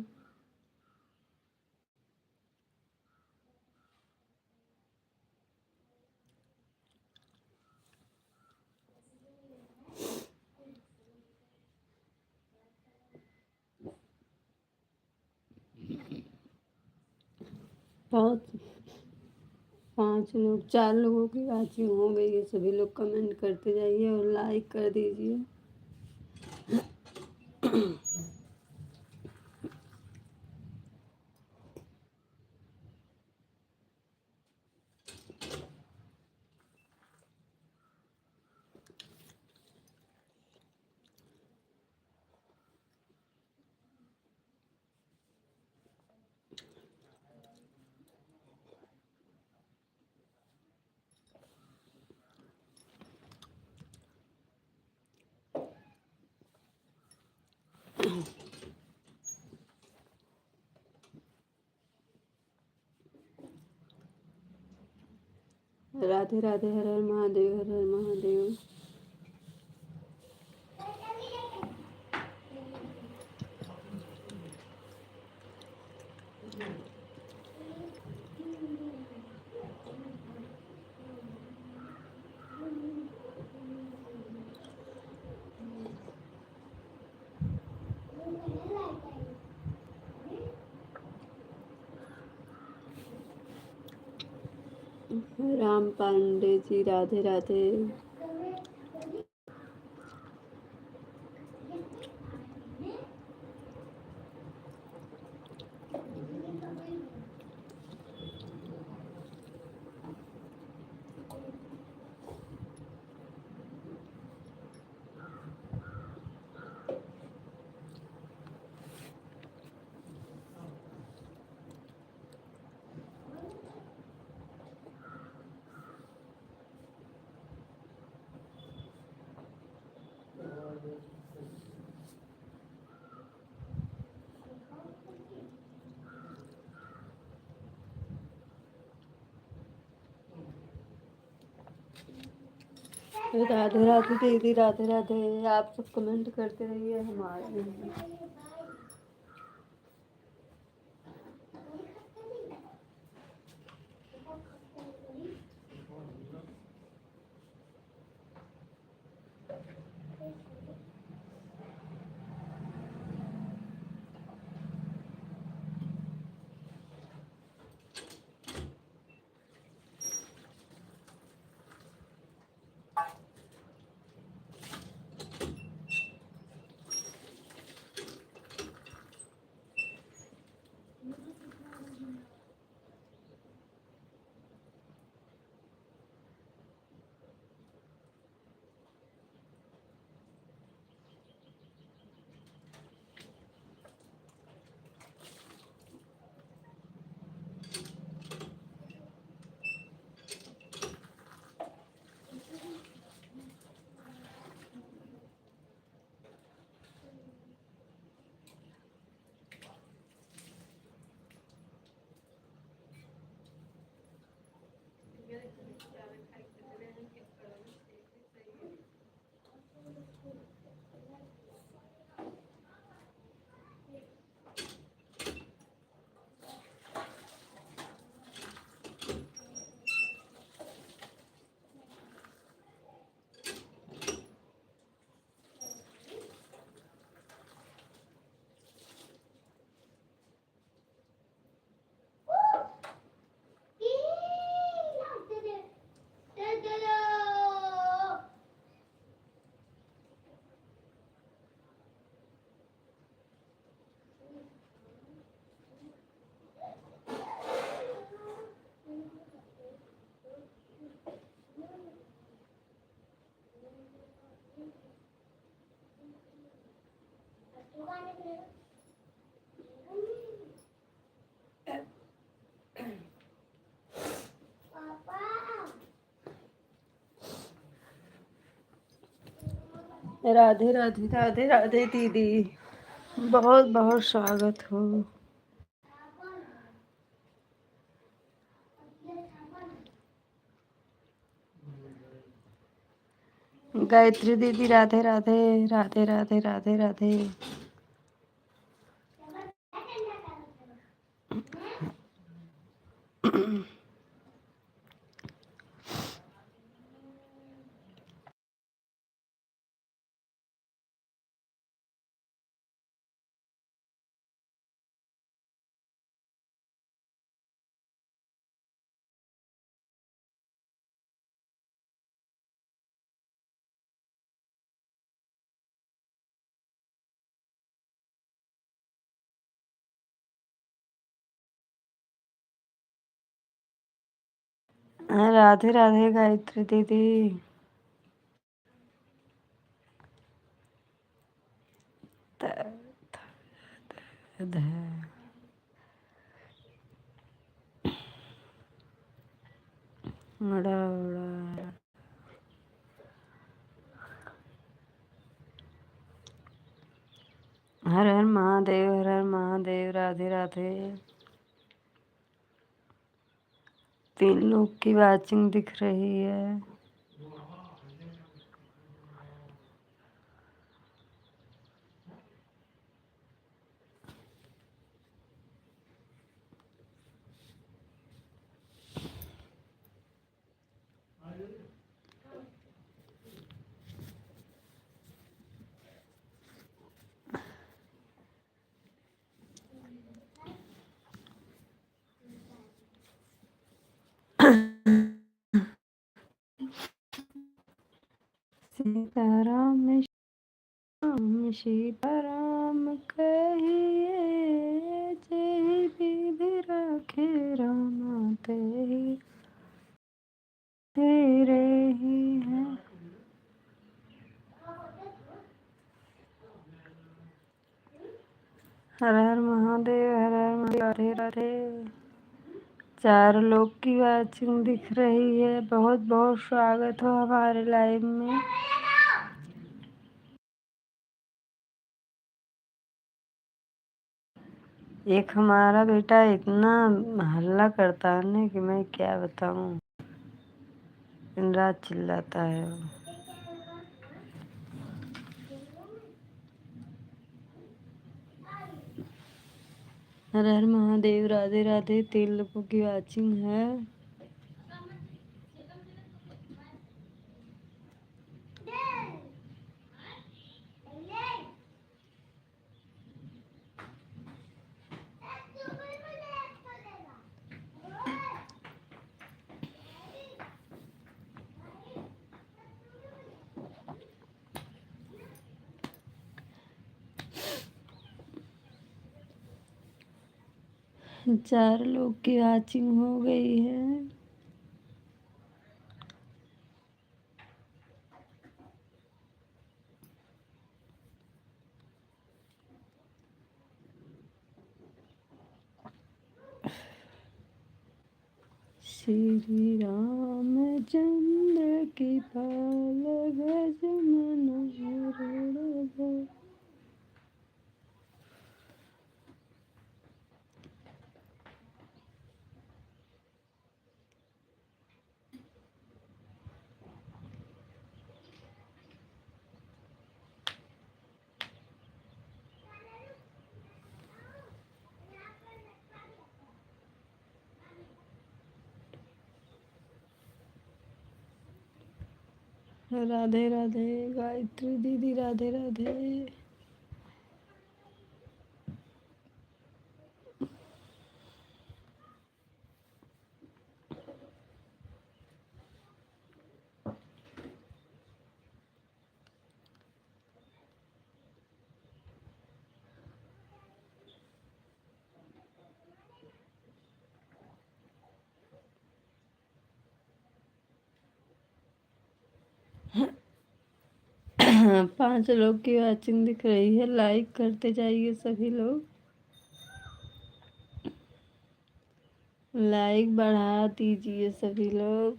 बहुत 5 लोग, 4 लोगों की वाचिंग हो गई है। सभी लोग कमेंट करते जाइए और लाइक कर दीजिए। राधे राधे, हर हर महादेव, हर हर महादेव। राम पांडे जी, राधे राधे। राधे राधे दीदी, राधे राधे। आप सब कमेंट करते रहिए हमारे। राधे राधे राधे राधे दीदी, बहुत बहुत स्वागत हो। गायत्री दीदी राधे राधे राधे राधे राधे राधे। राधे राधे गायत्री दीदी। उड़ा उड़ा हर हर महादेव, हर हर महादेव, राधे राधे। 3 लोग की वाचिंग दिख रही है। सीताराम श्याम सीताराम कहिए, जय विधि राखे रामा तेहि तेरे ही है। हर हर महादेव, हर हर महादेव, राधे राधे। 4 लोग की वाचिंग दिख रही है। बहुत बहुत स्वागत हो हमारे लाइव में। एक हमारा बेटा इतना हल्ला करता है ना कि मैं क्या बताऊं, दिन रात चिल्लाता है वो। हर हर महादेव, राधे राधे। 3 लोगों की वाचिंग है। चार लोग की वाचिंग हो गई है। श्री रामचंद्र की पाल गज मन। राधे राधे गायत्री दीदी, राधे राधे। पांच लोग की वाचिंग दिख रही है। लाइक करते जाइए सभी लोग, लाइक बढ़ा दीजिए सभी लोग।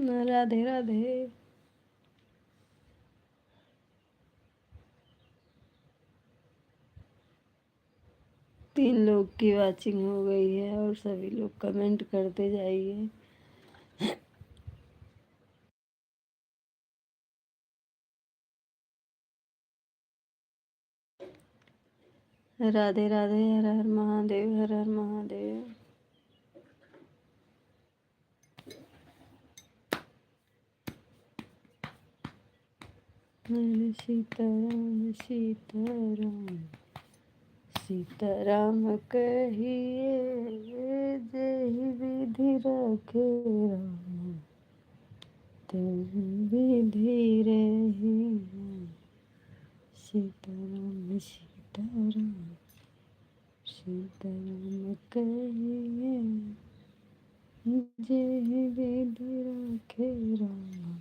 राधे राधे। 3 लोग की वॉचिंग हो गई है और सभी लोग कमेंट करते जाइए। राधे राधे। हर हर महादेव, हर हर महादेव। हरे सीताराम सीताराम, सीताराम कहिए जेहि विधि रखे राम, तेहि विधि रही। सीताराम सीताराम, सीताराम कहिए जेहि विधि रखे राम,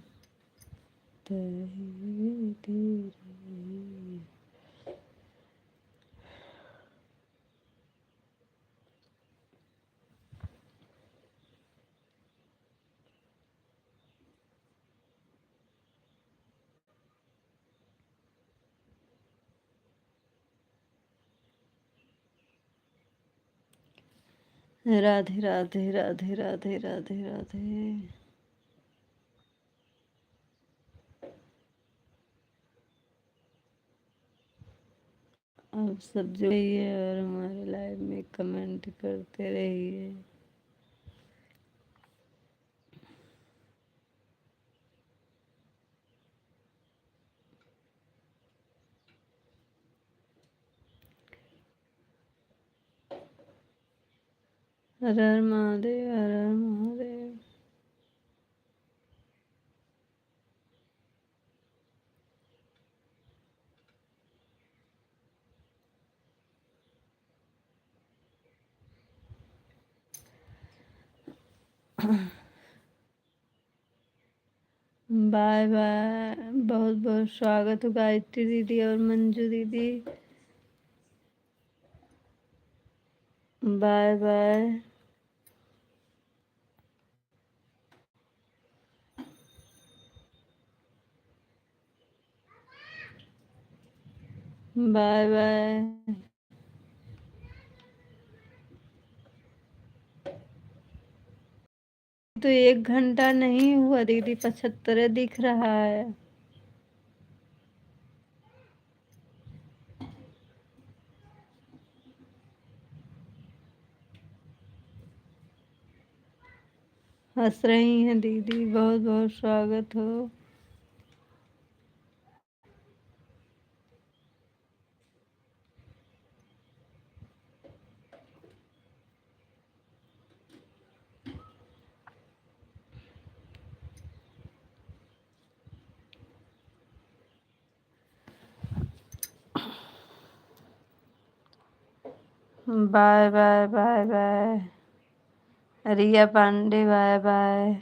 तेहि विधि रही। राधे राधे राधे राधे राधे राधे। आप सब जुड़िए और हमारे लाइव में कमेंट करते रहिए। हर हर महादेव, हर हर महादेव। Bye bye. बहुत बहुत स्वागत हो गायत्री दीदी और मंजू दीदी। Bye bye. Bye bye. तो 1 घंटा नहीं हुआ दीदी, 75 दिख रहा है। हंस रही हैं दीदी, बहुत बहुत स्वागत हो। Bye bye bye bye. Riya Pandey bye bye.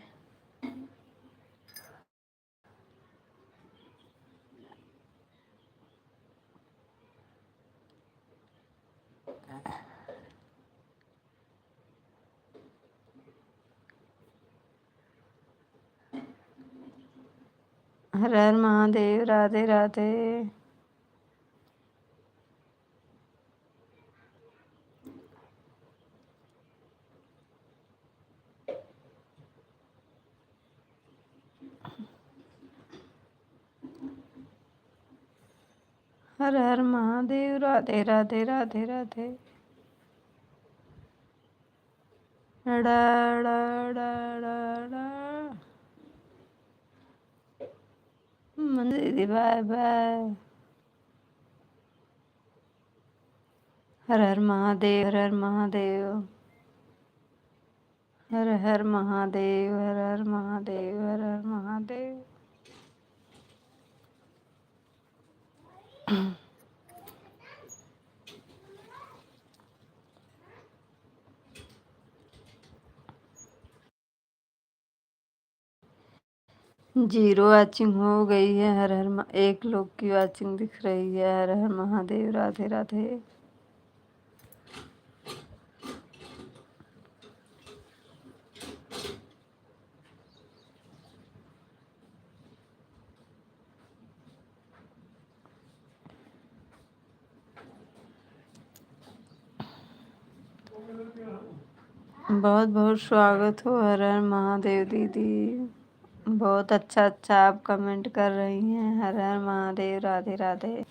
हर हर महादेव। राधे राधे। हर हर महादेव। राधे राधे राधे राधे। डा डा डा डा डा। मंजू दीदी बाय बाय। हर हर महादेव, हर हर महादेव। हर हर महादेव, हर हर महादेव, हर हर महादेव। जीरो वॉचिंग हो गई है। हर हर 1 लोग की वॉचिंग दिख रही है। हर हर महादेव। राधे राधे। बहुत बहुत स्वागत हो। हर हर महादेव दीदी। बहुत अच्छा अच्छा आप कमेंट कर रही हैं। हर हर महादेव। राधे राधे।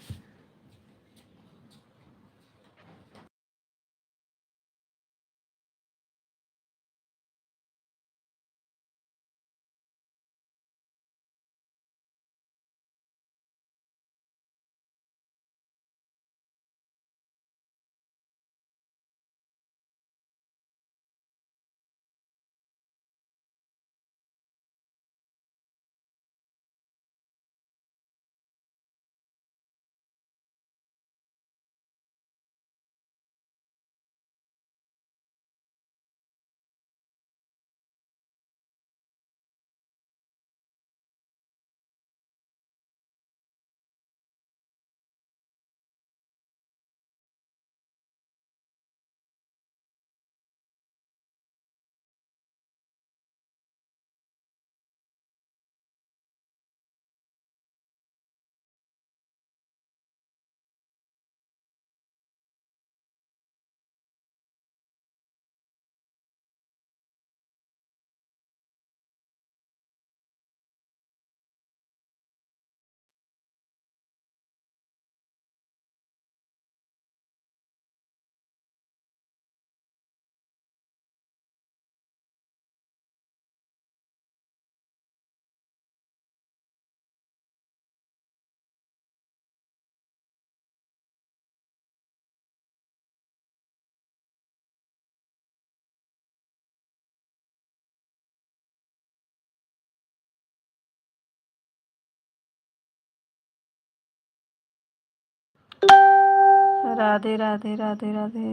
राधे राधे राधे राधे।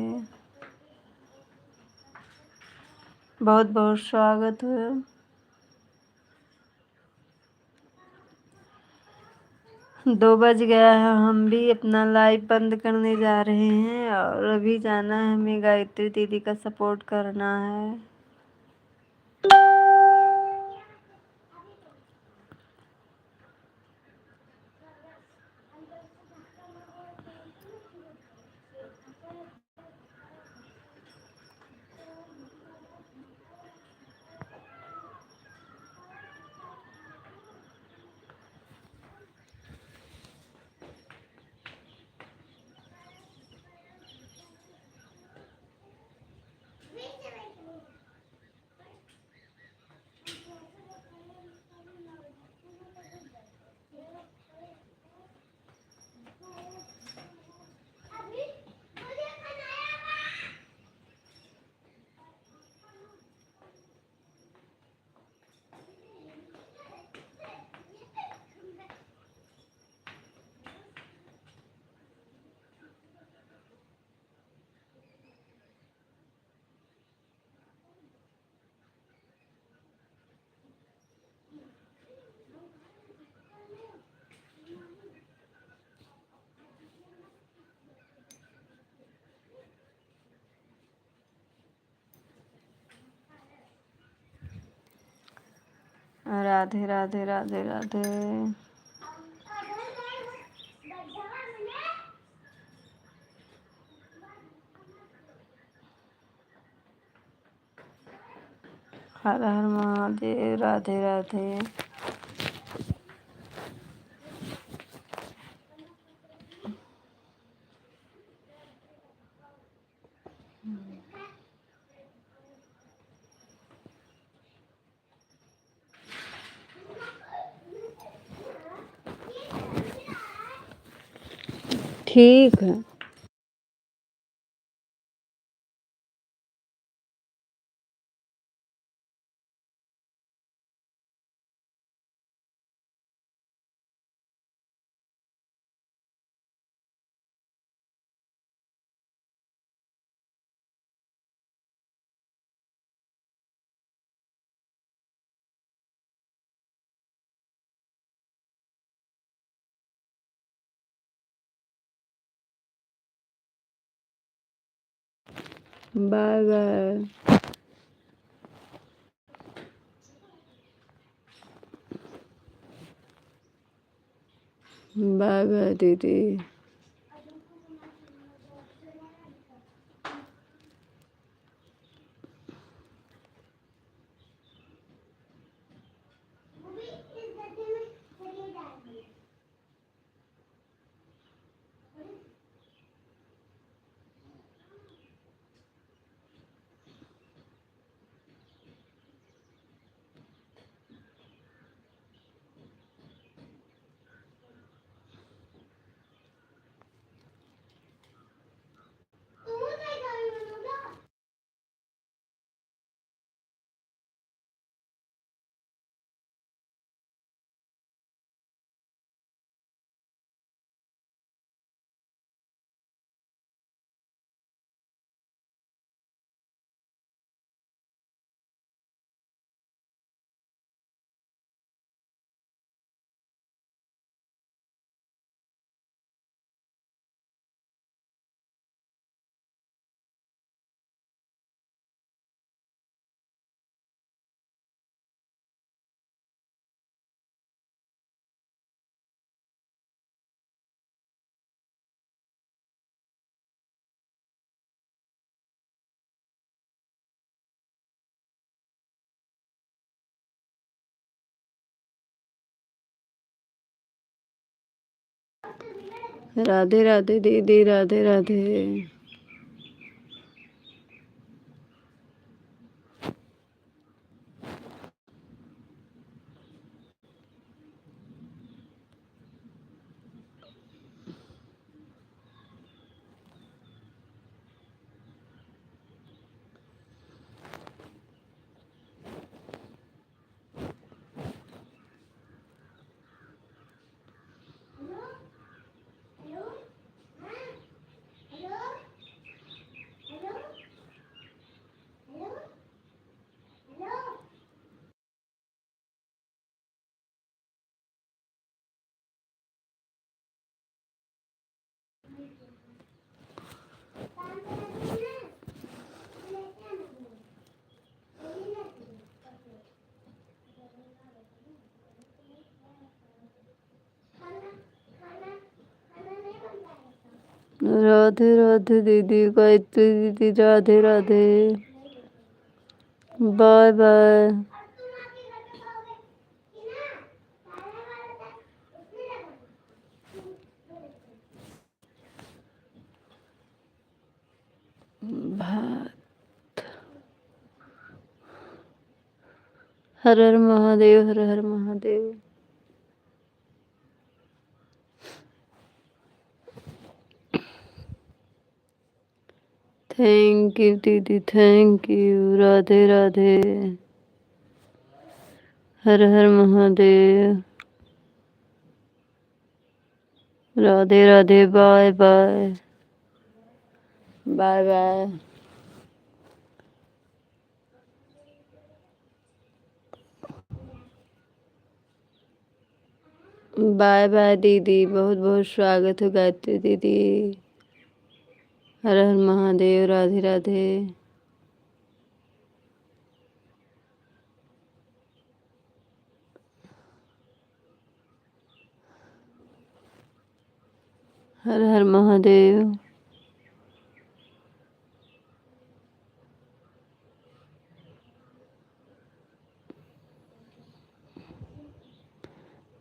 बहुत बहुत स्वागत है। 2 बज गया है। हम भी अपना लाइव बंद करने जा रहे हैं और अभी जाना है हमें गायत्री दीदी का सपोर्ट करना है। राधे राधे राधे राधे। हर हर महादेव। राधे राधे। ठीक है। Bye bye. बाय बाय दीदी। राधे राधे दीदी, राधे राधे। राधे राधे दीदी, गायत्री दीदी, राधे राधे। Bye bye. हर हर महादेव, हर हर महादेव। थैंक यू दीदी, थैंक यू। राधे राधे, हर हर Mahadev. Radhe Radhe, bye bye. Bye bye. Bye bye दीदी, बहुत बहुत स्वागत है गायत्री दीदी। हर हर महादेव, राधे राधे। हर हर महादेव।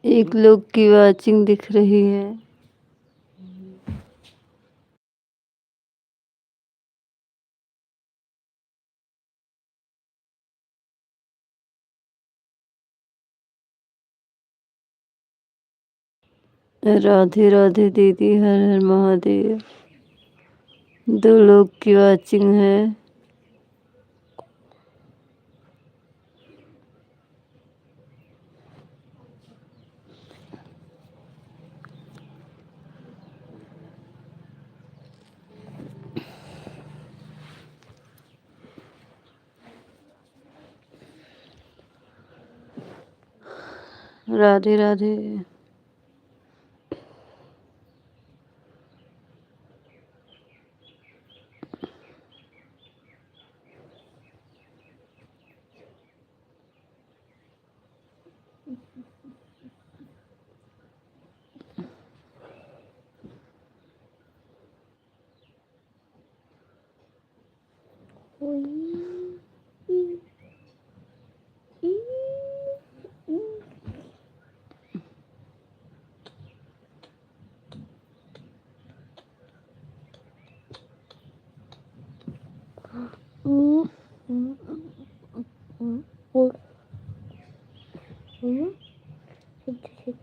एक लोग की वाचिंग दिख रही है। राधे राधे दीदी, हर हर महादेव। 2 लोग की वाचिंग है। राधे राधे।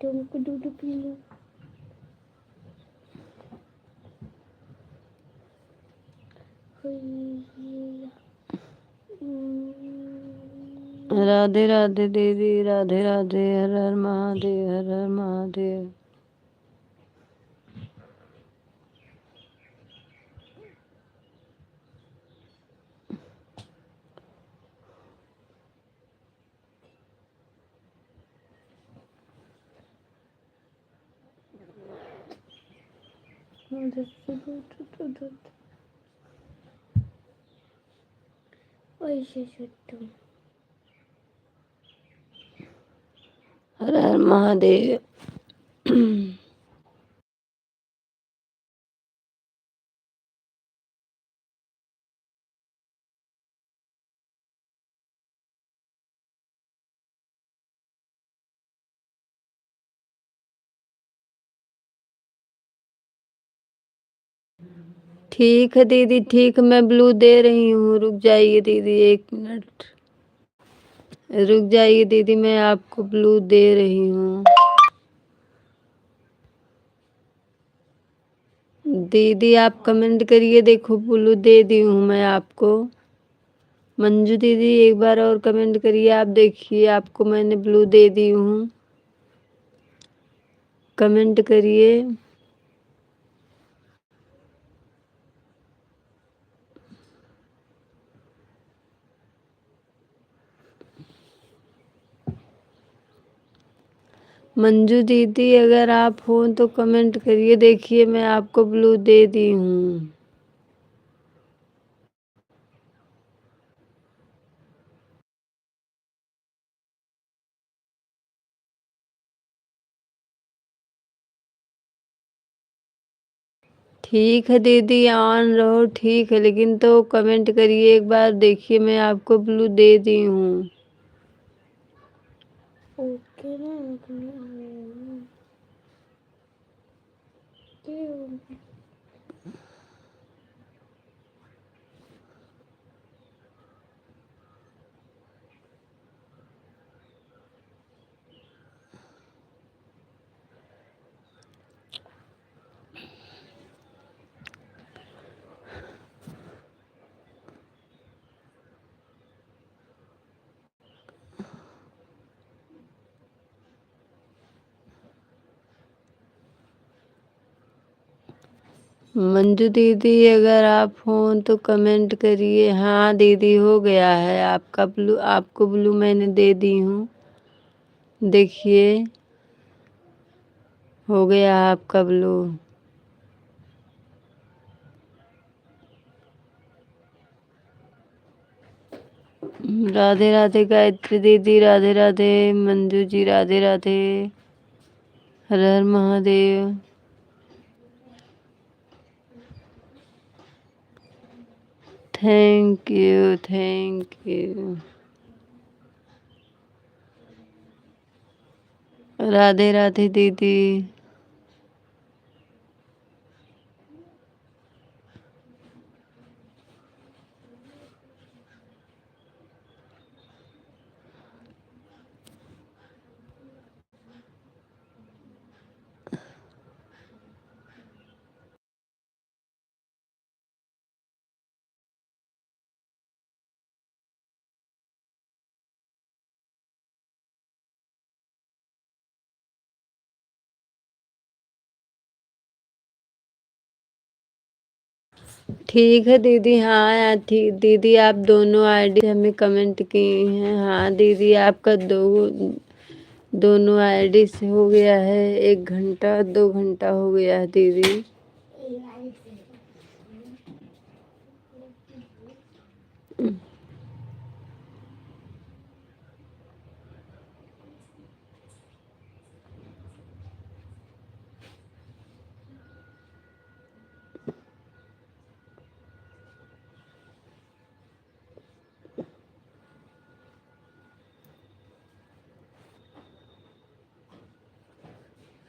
तुमको दूध पी लो। राधे राधे दीदी, राधे राधे। हर हर महादेव, हर हर महादेव। हर हर महादेव। ठीक है दीदी, ठीक है, मैं ब्लू दे रही हूँ। रुक जाइए दीदी 1 मिनट, रुक जाइए दीदी, मैं आपको ब्लू दे रही हूँ। दीदी आप कमेंट करिए, देखो ब्लू दे दी हूँ मैं आपको। मंजू दीदी एक बार और कमेंट करिए, आप देखिए आपको मैंने ब्लू दे दी हूँ। कमेंट करिए। मंजू दीदी अगर आप हो तो कमेंट करिए, देखिए मैं आपको ब्लू दे दी हूँ। ठीक है दीदी, ऑन रहो, ठीक है, लेकिन तो कमेंट करिए एक बार, देखिए मैं आपको ब्लू दे दी हूँ। ओके ना क्यों? मंजू दीदी अगर आप हो तो कमेंट करिए। हाँ दीदी, हो गया है आपका ब्लू, आपको ब्लू मैंने दे दी हूँ, देखिए हो गया आपका ब्लू। राधे राधे गायत्री दीदी, राधे राधे मंजू जी, राधे राधे, हर हर Mahadev. Thank you, thank you. Radhe Radhe दीदी। ठीक है दीदी, हाँ ठीक दीदी, आप दोनों आईडी हमें कमेंट किए हैं। हाँ दीदी, आपका दोनों आईडी से हो गया है, 1 घंटा 2 घंटा हो गया है दीदी।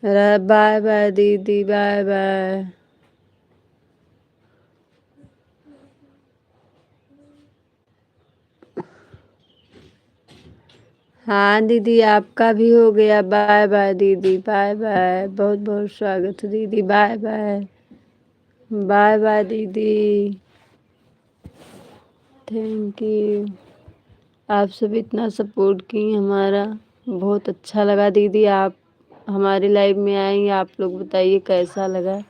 बाय बाय दीदी, बाय बाय। हाँ दीदी, आपका भी हो गया। बाय बाय दीदी, बाय बाय, बहुत बहुत स्वागत है दीदी, बाय बाय। बाय बाय दीदी, थैंक यू। आप सब इतना सपोर्ट की हमारा, बहुत अच्छा लगा दीदी। आप हमारे लाइव में आई, आप लोग बताइए कैसा लगा।